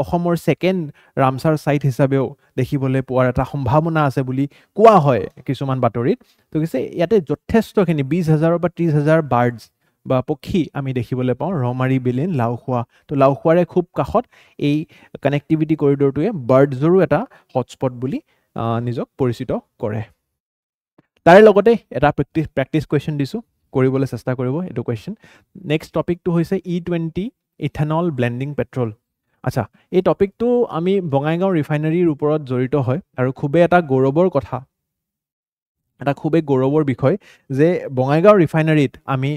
অসমৰ ছেকেণ্ড ৰামচাৰ ছাইট হিচাপেও দেখিবলৈ পোৱাৰ এটা সম্ভাৱনা আছে বুলি কোৱা হয় কিছুমান বাতৰিত তো কৈছে ইয়াতে যথেষ্টখিনি 20,000 বা 30,000 বাৰ্ডছ বা পক্ষী আমি দেখিবলৈ পাওঁ ৰাওমাৰী বিল ইন লাওখোৱা তো লাওখোৱাৰে খুব কাষত এই কানেক্টিভিটি কৰিডৰটোৱে বাৰ্ডছৰো এটা হটস্পট বুলি নিজক পৰিচিত কৰে তাৰে লগতে এটা প্ৰেক্টিছ কুৱেশ্যন দিছোঁ কৰিবলৈ চেষ্টা কৰিব এইটো কুৱেশ্যন নেক্সট টপিকটো হৈছে E20 ইথানল ব্লেণ্ডিং পেট্ৰল আচ্ছা এই টপিকটো আমি বঙাইগাঁও ৰিফাইনাৰীৰ ওপৰত জড়িত হয় আৰু খুবেই এটা গৌৰৱৰ কথা এটা খুবেই গৌৰৱৰ বিষয় যে বঙাইগাঁও ৰিফাইনাৰীত আমি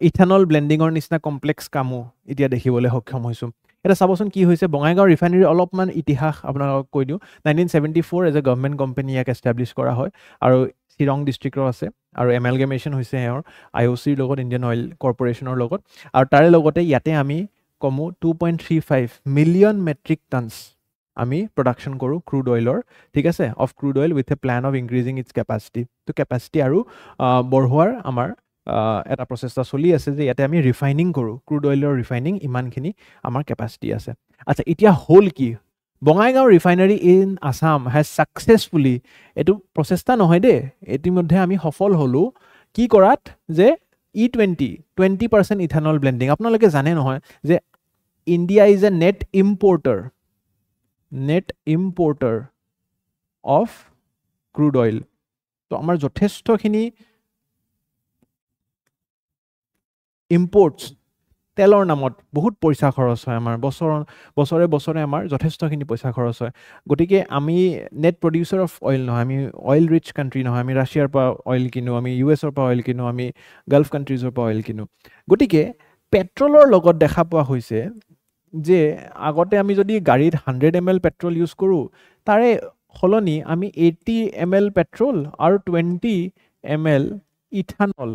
ইথানল ব্লেণ্ডিঙৰ নিচিনা কমপ্লেক্স কামো এতিয়া দেখিবলৈ সক্ষম হৈছোঁ এটা চাবচোন কি হৈছে বঙাইগাঁও ৰিফাইনাৰীৰ অলপমান ইতিহাস আপোনালোকক কৈ দিওঁ 1974 এজ এ গভৰ্ণমেণ্ট কোম্পানী ইয়াক এষ্টাব্লিছ কৰা হয় আৰু চিৰং ডিষ্ট্ৰিক্টৰ আছে আৰু এমেলগেমেশ্যন হৈছে এওঁৰ IOCৰ লগত ইণ্ডিয়ান অইল কৰ্পৰেশ্যনৰ লগত আৰু তাৰে লগতে ইয়াতে আমি কমো 2.35 মিলিয়ন মেট্ৰিক টনছ আমি প্ৰডাকশ্যন কৰোঁ ক্ৰুড অইলৰ ঠিক আছে of crude oil with a plan of increasing its capacity তো কেপাচিটি আৰু বঢ়োৱাৰ আমাৰ এটা প্ৰচেষ্টা চলি আছে যে ইয়াতে আমি ৰিফাইনিং কৰোঁ ক্ৰুড অইলৰ ৰিফাইনিং ইমানখিনি আমাৰ কেপাচিটি আছে আচ্ছা এতিয়া হ'ল কি Bongaigaon refinery in Assam has successfully, এইটো প্ৰচেষ্টা নহয় দেই, ইতিমধ্যে আমি সফল হ'লোঁ কি কৰাত যে E20% ইথানল ব্লেণ্ডিং। আপোনালোকে জানে নহয় যে India is a net ইম্পৰ্টাৰ of crude oil. তো আমাৰ যথেষ্টখিনি ইম্পৰ্টছ, তেলৰ নামত বহুত পইচা খৰচ হয় আমাৰ, বছৰে আমাৰ যথেষ্টখিনি পইচা খৰচ হয়। গতিকে আমি নেট প্ৰডিউচাৰ অফ অইল নহয়, আমি অইল ৰিচ কাণ্ট্ৰি নহয়, আমি ৰাছিয়াৰ পৰা অইল কিনো, আমি US পৰা অইল কিনো, আমি গাল্ফ কাণ্ট্ৰিজৰ পৰা অইল কিনো। গতিকে পেট্ৰলৰ লগত দেখা পোৱা হৈছে যে আগতে আমি যদি গাড়ীত 100 ml পেট্ৰল ইউজ কৰোঁ, তাৰে সলনি আমি 80 ml পেট্ৰল আৰু 20 ml ইথানল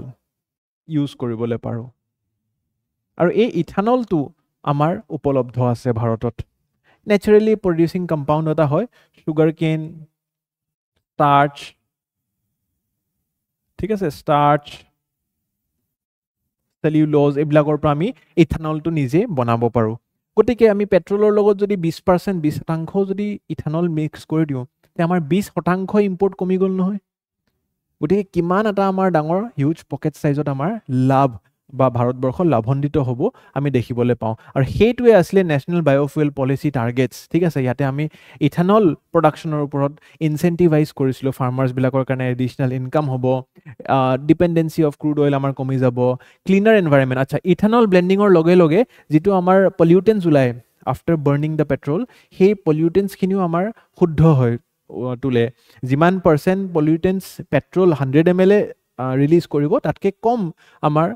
ইউজ কৰিবলৈ পাৰোঁ। আৰু এই ইথানলটো আমাৰ উপলব্ধ আছে ভাৰতত। নেচাৰেলি প্ৰডিউচিং কম্পাউণ্ড এটা হয়, চুগাৰ কেন, ষ্টাৰ্চ, ঠিক আছে, ষ্টাৰ্চ, চেলিউল'জ, এইবিলাকৰ পৰা আমি ইথানলটো নিজে বনাব পাৰোঁ। গতিকে আমি পেট্ৰলৰ লগত যদি 20% যদি ইথানল মিক্স কৰি দিওঁ, তেতিয়া আমাৰ 20% ইম্পৰ্ট কমি গ'ল নহয়। গতিকে কিমান এটা আমাৰ ডাঙৰ হিউজ পকেট চাইজত আমাৰ লাভ বা ভাৰতবৰ্ষ লাভান্বিত হ'ব আমি দেখিবলৈ পাওঁ। আৰু সেইটোৱে আছিলে নেশ্যনেল বায়'ফুৱেল পলিচি টাৰ্গেটছ, ঠিক আছে। ইয়াতে আমি ইথানল প্ৰডাকশ্যনৰ ওপৰত ইনচেণ্টিভাইজ কৰিছিলোঁ, ফাৰ্মাৰ্ছবিলাকৰ কাৰণে এডিশ্যনেল ইনকাম হ'ব, ডিপেণ্ডেঞ্চি অফ ক্ৰুড অইল আমাৰ কমি যাব, ক্লিনাৰ এনভাইৰনমেণ্ট। আচ্ছা, ইথানল ব্লেণ্ডিঙৰ লগে লগে যিটো আমাৰ পলিউটেন্স ওলায় আফটাৰ বাৰ্ণিং দ্য পেট্ৰল, সেই পলিউটেন্সখিনিও আমাৰ শুদ্ধ হয় তোলে। যিমান % পলিউটেন্স পেট্ৰল 100 ml ৰিলিজ কৰিব, তাতকৈ কম আমাৰ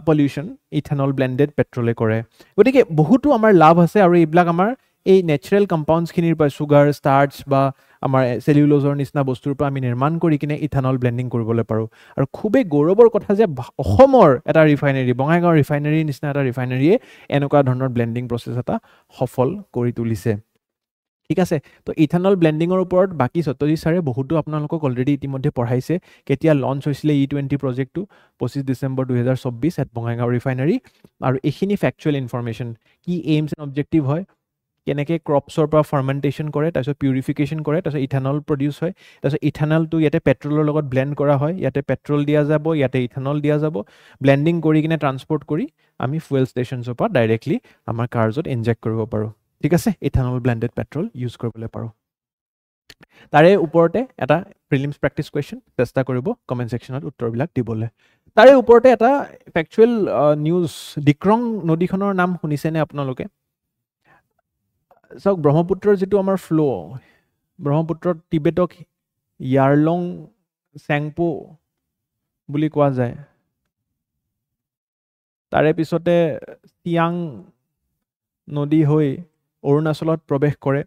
পলিউশ্যন ইথানল ব্লেণ্ডেড পেট্ৰলে কৰে। গতিকে বহুতো আমাৰ লাভ আছে, আৰু এইবিলাক আমাৰ এই নেচাৰেল কম্পাউণ্ডছখিনিৰ পৰা, চুগাৰ, ষ্টাৰ্চ বা আমাৰ চেলিউল'জৰ নিচিনা বস্তুৰ পৰা আমি নিৰ্মাণ কৰি কিনে ইথানল ব্লেণ্ডিং কৰিবলৈ পাৰোঁ। আৰু খুবেই গৌৰৱৰ কথা যে অসমৰ এটা ৰিফাইনেৰী, বঙাইগাঁও ৰিফাইনেৰীৰ নিচিনা এটা ৰিফাইনেৰীয়ে এনেকুৱা ধৰণৰ ব্লেণ্ডিং প্ৰচেছ এটা সফল কৰি তুলিছে, ঠিক আছে। তো ইথানল ব্লেণ্ডিঙৰ ওপৰত বাকী সত্যজিৎ ছাৰে বহুতো আপোনালোকক অলৰেডি ইতিমধ্যে পঢ়াইছে। কেতিয়া লঞ্চ হৈছিলে E20 প্ৰজেক্টটো, 25 ডিচেম্বৰ 2024 এট বঙাইগাঁও ৰিফাইনাৰী। আৰু এইখিনি ফেকচুৱেল ইনফৰমেশ্যন, কি এইমছ এণ্ড অবজেক্টিভ হয়, কেনেকৈ ক্ৰপছৰ পৰা ফাৰ্মেণ্টেশ্যন কৰে, তাৰপিছত পিউৰিফিকেশ্যন কৰে, তাৰপিছত ইথানল প্ৰডিউচ হয়, তাৰপিছত ইথানলটো ইয়াতে পেট্ৰলৰ লগত ব্লেণ্ড কৰা হয়, ইয়াতে পেট্ৰল দিয়া যাব, ইয়াতে ইথানল দিয়া যাব, ব্লেণ্ডিং কৰি কিনে ট্ৰান্সপৰ্ট কৰি আমি ফুৱেল ষ্টেচনছৰ পৰা ডাইৰেক্টলি আমাৰ কাৰ্ছত ইনজেক্ট কৰিব পাৰোঁ, ঠিক আছে। ইথানল ব্লেণ্ডেড পেট্ৰল ইউজ কৰিবলৈ পাৰোঁ। তাৰে ওপৰতে এটা প্ৰিলিমছ প্ৰেক্টিছ কুৱেশ্যন চেষ্টা কৰিব কমেণ্ট ছেকশ্যনত উত্তৰবিলাক দিবলৈ। তাৰে ওপৰতে এটা ফেকচুৱেল নিউজ, ডিক্ৰং নদীখনৰ নাম শুনিছেনে আপোনালোকে? চাওক, ব্ৰহ্মপুত্ৰৰ যিটো আমাৰ ফ্ল', ব্ৰহ্মপুত্ৰত টিবেটক য়াৰলং চেংপো বুলি কোৱা যায়। তাৰে পিছতে চিয়াং নদী হৈ অৰুণাচলত প্ৰৱেশ কৰে।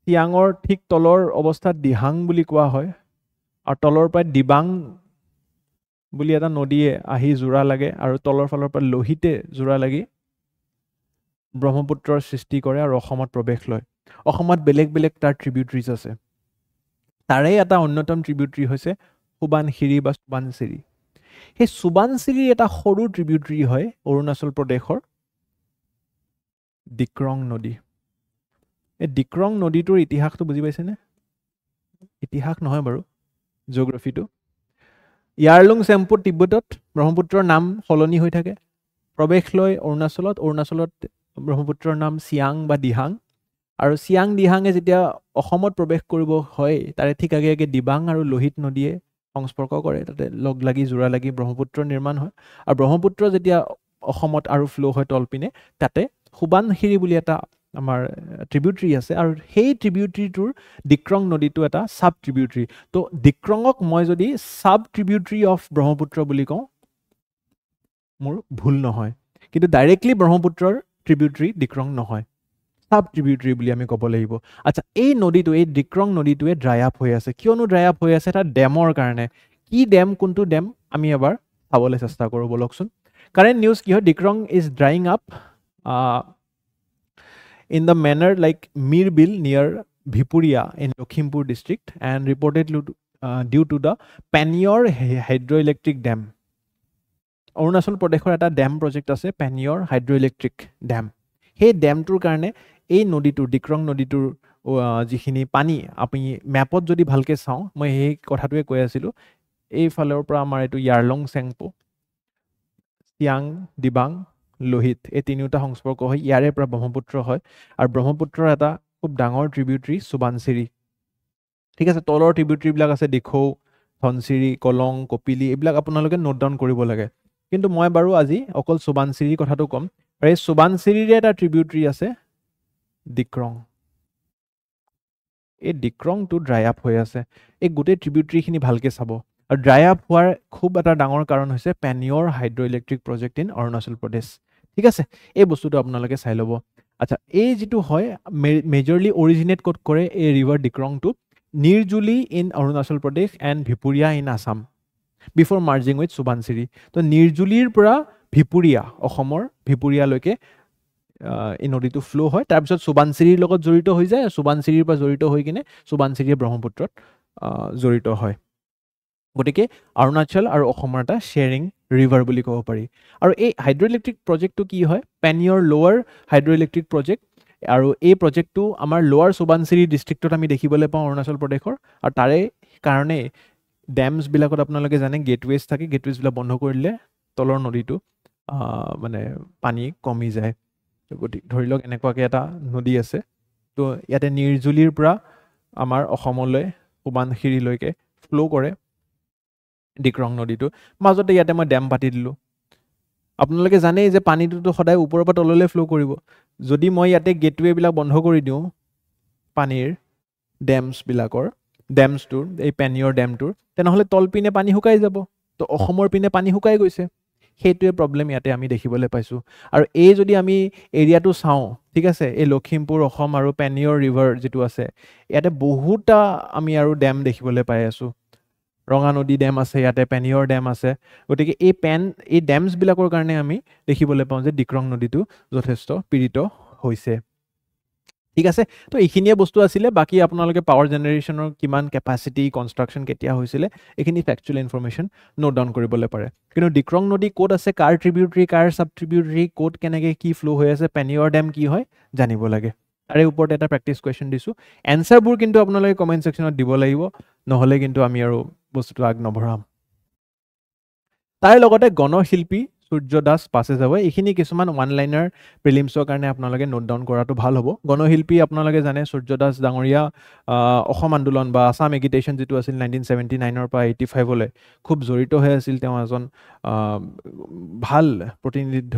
চিয়াঙৰ ঠিক তলৰ অৱস্থাত দিহাং বুলি কোৱা হয়, আৰু তলৰ পৰা দিবাং বুলি এটা নদীয়ে আহি জোৰা লাগে, আৰু তলৰ ফালৰ পৰা লোহিতে জোৰা লাগি ব্ৰহ্মপুত্ৰৰ সৃষ্টি কৰে আৰু অসমত প্ৰৱেশ লয়। অসমত বেলেগ বেলেগ তাৰ ট্ৰিবিউটৰিজ আছে। তাৰে এটা অন্যতম ট্ৰিবিউটৰি হৈছে সোবানশিৰি বা সোবানচিৰি। সেই সোবানচিৰিৰ এটা সৰু ট্ৰিবিউটৰি হয় অৰুণাচল প্ৰদেশৰ ডিক্ৰং নদী। এই ডিক্ৰং নদীটোৰ ইতিহাসটো বুজি পাইছেনে? ইতিহাস নহয় বাৰু, জিঅ'গ্ৰাফিটো। য়াৰলুং চেম্পু তিব্বতত ব্ৰহ্মপুত্ৰৰ নাম সলনি হৈ থাকে, প্ৰৱেশ লয় অৰুণাচলত, অৰুণাচলত ব্ৰহ্মপুত্ৰৰ নাম চিয়াং বা দিহাং, আৰু চিয়াং দিহাঙে যেতিয়া অসমত প্ৰৱেশ কৰিব হয়, তাৰে ঠিক আগে আগে দিবাং আৰু লোহিত নদীয়ে সংস্পৰ্শ কৰে, তাতে লগ লাগি জোৰা লাগি ব্ৰহ্মপুত্ৰৰ নিৰ্মাণ হয়। আৰু ব্ৰহ্মপুত্ৰ যেতিয়া অসমত আৰু ফ্ল' হয় তলপিনে, তাতে সোবানশিৰি বুলি এটা আমাৰ ট্ৰিবিউটৰি আছে, আৰু সেই ট্ৰিবিউটৰিটোৰ ডিক্ৰং নদীটো এটা ছাব ট্ৰিবিউটৰি। তো ডিক্ৰঙক মই যদি ছাব ট্ৰিবিউটৰি অফ ব্ৰহ্মপুত্ৰ বুলি কওঁ, মোৰ ভুল নহয়, কিন্তু ডাইৰেক্টলি ব্ৰহ্মপুত্ৰৰ ট্ৰিবিউটৰি ডিক্ৰং নহয়, ছাব ট্ৰিবিউটৰি বুলি আমি ক'ব লাগিব। আচ্ছা, এই নদীটো, এই ডিক্ৰং নদীটোৱে ড্ৰাই আপ হৈ আছে। কিয়নো ড্ৰাই আপ হৈ আছে? এটা ডেমৰ কাৰণে। কি ডেম, কোনটো ডেম, আমি এবাৰ চাবলৈ চেষ্টা কৰোঁ বলকচোন। কাৰেণ্ট নিউজ কি হয়? Dikrong is drying up in the manner like Mirbil near Vipuria in Lakhimpur district and reported due to the Panior hydroelectric dam. Arunachal প্ৰদেশৰ এটা ডেম প্ৰজেক্ট আছে, পেনিয়ৰ হাইড্ৰ'ইলেক্ট্ৰিক ডেম। সেই ডেমটোৰ কাৰণে এই নদীটোৰ ডিক্ৰং নদীটোৰ যিখিনি পানী আমি মেপত যদি ভালকৈ চাওঁ মই সেই কথাটোৱে কৈ আছিলোঁ এইফালৰ পৰা আমাৰ এইটো ইয়াৰলং চেংপো চিয়াং দিবাং লোহিত এই তিনিওটা সংস্পৰ্শ হয় ইয়াৰে পৰা ব্ৰহ্মপুত্ৰ হয় আৰু ব্ৰহ্মপুত্ৰৰ এটা খুব ডাঙৰ ট্ৰিবিউটৰী সুবানচিৰি ঠিক আছে তলৰ ট্ৰিবিউটৰীবিলাক আছে দিখৌ ধনচিৰি কলং কপিলি এইবিলাক আপোনালোকে নোট ডাউন কৰিব লাগে কিন্তু মই বাৰু আজি অকল সুবানচিৰিৰ কথাটো ক'ম আৰু এই সুবানচিৰিৰে এটা ট্ৰিবিউটৰী আছে ডিক্ৰং এই ডিক্ৰংটো ড্ৰাই আপ হৈ আছে এই গোটেই ট্ৰিবিউটৰীখিনি ভালকৈ চাব আৰু ড্ৰাই আপ হোৱাৰ খুব এটা ডাঙৰ কাৰণ হৈছে পেনিয়ৰ হাইড্ৰ' ইলেক্ট্ৰিক প্ৰজেক্ট ইন অৰুণাচল প্ৰদেশ ঠিক আছে এই বস্তুটো আপোনালোকে চাই ল'ব আচ্ছা এই যিটো হয় মেজৰলি অৰিজিনেট ক'ত কৰে এই ৰিভাৰ ডিক্ৰংটো Nirjuli in Arunachal Pradesh and Bhipuria in Assam before merging with Subansiri তো নিৰজুলিৰ পৰা ভিপুৰীয়া অসমৰ ভিপুৰীয়ালৈকে এই নদীটো ফ্ল' হয় তাৰপিছত সুবানচিৰিৰ লগত জড়িত হৈ যায় সুবানচিৰিৰ পৰা জড়িত হৈ কিনে সুবানচিৰিয়ে ব্ৰহ্মপুত্ৰত জড়িত হয় গতিকে অৰুণাচল আৰু অসমৰ এটা শ্বেয়াৰিং ৰিভাৰ বুলি ক'ব পাৰি আৰু এই হাইড্ৰ' ইলেক্ট্ৰিক প্ৰজেক্টটো কি হয় পেনিয়ৰ লোৱাৰ হাইড্ৰ' ইলেক্ট্ৰিক প্ৰজেক্ট আৰু এই প্ৰজেক্টটো আমাৰ লোৱাৰ সুবানচিৰি ডিষ্ট্ৰিক্টত আমি দেখিবলৈ পাওঁ অৰুণাচল প্ৰদেশৰ আৰু তাৰে কাৰণে ডেমছবিলাকত আপোনালোকে জানে গেটৱেজ থাকে গেটৱেজবিলাক বন্ধ কৰি দিলে তলৰ নদীটো মানে পানী কমি যায় গতিকে ধৰি লওক এনেকুৱাকৈ এটা নদী আছে তো ইয়াতে নিৰজুলিৰ পৰা আমাৰ অসমলৈ সুবানচিৰিলৈকে ফ্ল' কৰে ডিক্ৰং নদীটো মাজতে ইয়াতে মই ডেম পাতি দিলোঁ আপোনালোকে জানেই যে পানীটোতো সদায় ওপৰৰ পৰা তললৈ ফ্ল' কৰিব যদি মই ইয়াতে গেটৱে'বিলাক বন্ধ কৰি দিওঁ পানীৰ ডেমছটোৰ এই পেনিয়ৰ ডেমটোৰ তেনেহ'লে তলপিনে পানী শুকাই যাব তো অসমৰ পিনে পানী শুকাই গৈছে সেইটোৱে প্ৰব্লেম ইয়াতে আমি দেখিবলৈ পাইছোঁ আৰু এই যদি আমি এৰিয়াটো চাওঁ ঠিক আছে এই লখিমপুৰ অসম আৰু পেনিয়ৰ ৰিভাৰ যিটো আছে ইয়াতে বহুতটা আমি আৰু ডেম দেখিবলৈ পাই আছোঁ ৰঙা নদী ডেম আছে ইয়াতে পেনিয়ৰ ডেম আছে গতিকে এই ডেমছবিলাকৰ কাৰণে আমি দেখিবলৈ পাওঁ যে ডিক্ৰং নদীটো যথেষ্ট পীড়িত হৈছে ঠিক আছে তো এইখিনিয়ে বস্তু আছিলে বাকী আপোনালোকে পাৱাৰ জেনেৰেশ্যনৰ কিমান কেপাচিটি কনষ্ট্ৰাকশ্যন কেতিয়া হৈছিলে এইখিনি ফেক্টুৱেল ইনফৰমেশ্যন নোট ডাউন কৰিবলৈ পাৰে কিন্তু ডিক্ৰং নদী ক'ত আছে কাৰ ট্ৰিবিউটৰী কাৰ ছাব ট্ৰিবিউটৰী ক'ত কেনেকৈ কি ফ্ল' হৈ আছে পেনিয়ৰ ডেম কি হয় জানিব লাগে তাৰে ওপৰত এটা প্ৰেক্টিছ কুৱেশ্যন দিছোঁ এনচাৰবোৰ কিন্তু আপোনালোকে কমেণ্ট ছেকশ্যনত দিব লাগিব নহ'লে কিন্তু আমি আৰু বস্তুটো আগ নবঢ়াম তাৰ লগতে গণশিল্পী সূৰ্য দাস পাছে যাব এইখিনি কিছুমান ওৱান লাইনাৰ প্ৰিলিমছৰ কাৰণে আপোনালোকে নোট ডাউন কৰাটো ভাল হ'ব গণশিল্পী আপোনালোকে জানে সূৰ্য দাস ডাঙৰীয়া অসম আন্দোলন বা আছাম এগিটেশ্যন যিটো আছিল 1979ৰ পৰা 85লৈ খুব জড়িত হৈ আছিল তেওঁ এজন ভাল প্ৰতিনিধিত্ব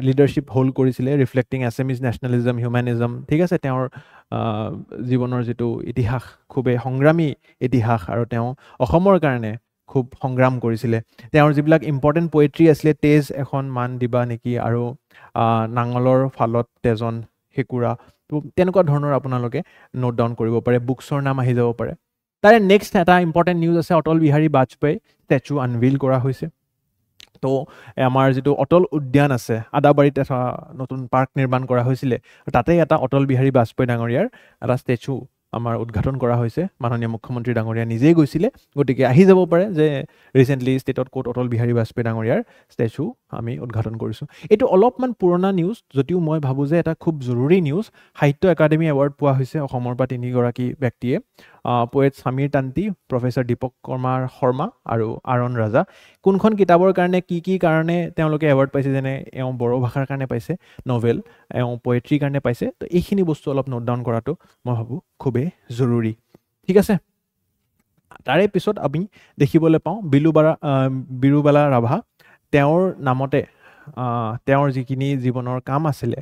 লিডাৰশ্বিপ হোল্ড কৰিছিলে ৰিফ্লেক্টিং এছামিজ নেশ্যনেলিজম হিউমেনিজম ঠিক আছে তেওঁৰ জীৱনৰ যিটো ইতিহাস খুবেই সংগ্ৰামী ইতিহাস আৰু তেওঁ অসমৰ কাৰণে খুব সংগ্ৰাম কৰিছিলে তেওঁৰ যিবিলাক ইম্পৰ্টেণ্ট পয়েট্ৰি আছিলে তেজ এখন মান দিবা নেকি আৰু নাঙলৰ ফালত তেজন হেকুৰা তেনেকুৱা ধৰণৰ আপোনালোকে নোট ডাউন কৰিব পাৰে বুকছৰ নাম আহি যাব পাৰে তাৰে নেক্সট এটা ইম্পৰ্টেণ্ট নিউজ আছে অটল বিহাৰী বাজপেয়ী ষ্টেচু আনভিল কৰা হৈছে তো আমাৰ যিটো অটল উদ্যান আছে আদাবাৰীত এটা নতুন পাৰ্ক নিৰ্মাণ কৰা হৈছিলে তাতে এটা অটল বিহাৰী বাজপেয়ী ডাঙৰীয়াৰ এটা ষ্টেচু আমাৰ উদ্ঘাটন কৰা হৈছে মাননীয় মুখ্যমন্ত্ৰী ডাঙৰীয়া নিজেই গৈছিলে গতিকে আহি যাব পাৰে যে ৰিচেণ্টলি ষ্টেটত ক'ত অটল বিহাৰী বাজপেয়ী ডাঙৰীয়াৰ ষ্টেচু আমি উদ্ঘাটন কৰিছোঁ এইটো অলপমান পুৰণা নিউজ যদিও মই ভাবোঁ যে এটা খুব জৰুৰী নিউজ সাহিত্য একাডেমী এৱাৰ্ড পোৱা হৈছে অসমৰ পৰা তিনিগৰাকী ব্যক্তিয়ে পোয়েট সমীৰ তান্তি প্ৰফেচাৰ দীপক কুমাৰ শৰ্মা আৰু আৰণ ৰাজা কোনখন কিতাপৰ কাৰণে কি কাৰণে তেওঁলোকে এৱাৰ্ড পাইছে যেনে এওঁ বড়ো ভাষাৰ কাৰণে পাইছে নভেল এওঁ পোয়েট্ৰিৰ কাৰণে পাইছে তো এইখিনি বস্তু অলপ নোট ডাউন কৰাটো মই ভাবোঁ খুবেই জৰুৰী ঠিক আছে তাৰে পিছত আমি দেখিবলৈ পাওঁ বিৰুবালা ৰাভা তেওঁৰ নামতে তেওঁৰ যিখিনি জীৱনৰ কাম আছিলে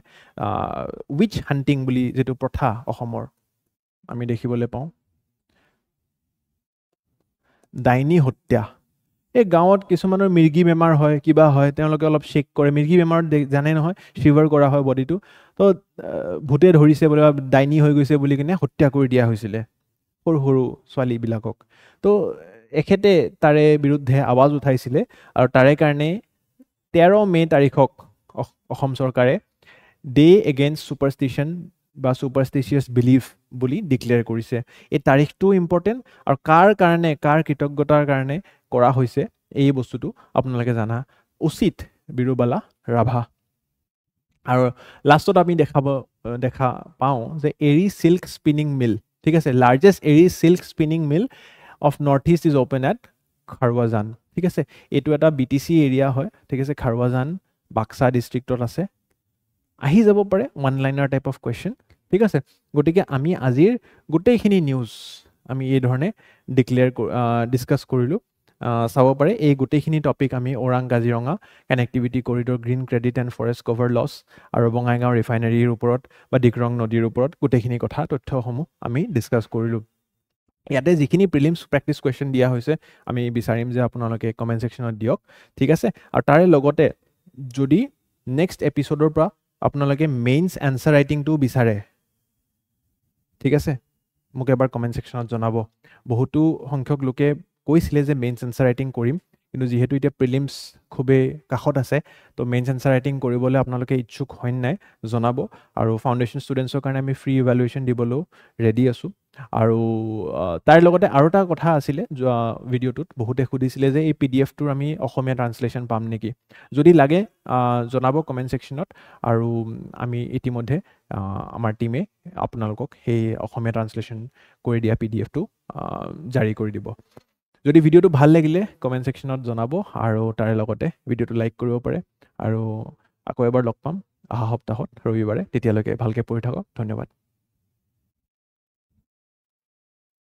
উইচ হাণ্টিং বুলি যিটো প্ৰথা অসমৰ আমি দেখিবলৈ পাওঁ ডাইনী হত্যা এই গাঁৱত কিছুমানৰ মিৰ্গী বেমাৰ হয় কিবা হয় তেওঁলোকে অলপ চেক কৰে মিৰ্গী বেমাৰত জানে নহয় শিভাৰ কৰা হয় বডিটো তো ভূতে ধৰিছে বোলে ডাইনী হৈ গৈছে বুলি কিনে হত্যা কৰি দিয়া হৈছিলে সৰু সৰু ছোৱালীবিলাকক তো এখেতে তাৰে বিৰুদ্ধে আৱাজ উঠাইছিলে আৰু তাৰে কাৰণে 13 মে তাৰিখক অসম চৰকাৰে ডে এগেইনষ্ট ছুপাৰষ্টিশ্যন বা ছুপাৰষ্টিচিয়াছ বিলিফ বুলি ডিক্লেয়াৰ কৰিছে এই তাৰিখটো ইম্পৰ্টেণ্ট আৰু কাৰ কৃতজ্ঞতাৰ কাৰণে কৰা হৈছে এই বস্তুটো আপোনালোকে জানা উচিত বিৰুবালা ৰাভা আৰু লাষ্টত আমি দেখা পাওঁ যে এৰি চিল্ক স্পিনিং মিল, ঠিক আছে, largest eri silk spinning mill of north east is open at Kharuwajan, ঠিক আছে। এইটো এটা BTC এৰিয়া হয়, ঠিক আছে, খাৰুৱাজান বাক্সা ডিষ্ট্ৰিক্টত আছে। আহি যাব পাৰে one liner type of question, ঠিক আছে। গতিকে আমি আজিৰ গোটেইখিনি নিউজ আমি এই ধৰণে ডিছকাছ কৰিলোঁ। চাব পাৰে এই গোটেইখিনি টপিক আমি Orang Kaziranga connectivity corridor, green credit and forest cover loss আৰু বঙাইগাঁও ৰিফাইনেৰীৰ ওপৰত বা ডিক্ৰং নদীৰ ওপৰত গোটেইখিনি তথ্যসমূহ আমি ডিছকাছ কৰিলোঁ। ইয়াতে যিখিনি প্ৰিলিমছ প্ৰেক্টিছ কুৱেশ্যন দিয়া হৈছে আমি বিচাৰিম যে আপোনালোকে কমেণ্ট ছেকশ্যনত দিয়ক, ঠিক আছে। আৰু তাৰে লগতে যদি নেক্সট এপিছ'ডৰ পৰা আপোনালোকে মেইনছ এনচাৰ ৰাইটিংটোও বিচাৰে, ঠিক আছে, মোক এবাৰ কমেণ্ট ছেকশ্যনত জনাব। বহুতো সংখ্যক লোকে কৈছিলে যে মেইনছ এনচাৰ ৰাইটিং কৰিম, কিন্তু যিহেতু এতিয়া প্ৰিলিমছ খুবেই কাষত আছে, তো মেইনছ এনচাৰ ৰাইটিং কৰিবলৈ আপোনালোকে ইচ্ছুক হয় নাই জনাব। আৰু ফাউণ্ডেশ্যন ষ্টুডেণ্টছৰ কাৰণে আমি ফ্ৰী ইভালুৱেশ্যন দিবলৈও ৰেডি আছোঁ। আৰু তাৰ লগতে আৰু এটা কথা আছিলে, যোৱা ভিডিঅ'টোত বহুতে সুধিছিলে যে এই PDFটোৰ আমি অসমীয়া ট্ৰান্সলেশ্যন পাম নেকি। যদি লাগে জনাব কমেণ্ট ছেকশ্যনত, আৰু আমি ইতিমধ্যে আমাৰ টীমে আপোনালোকক সেই অসমীয়া ট্ৰান্সলেশ্যন কৰি দিয়া PDFটো জাৰি কৰি দিব। যদি ভিডিঅ'টো ভাল লাগিলে কমেণ্ট ছেকশ্যনত জনাব, আৰু তাৰে লগতে ভিডিঅ'টো লাইক কৰিব পাৰে। আৰু আকৌ এবাৰ লগ পাম অহা সপ্তাহত ৰবিবাৰে, তেতিয়ালৈকে ভালকৈ পঢ়ি থাকক। ধন্যবাদ।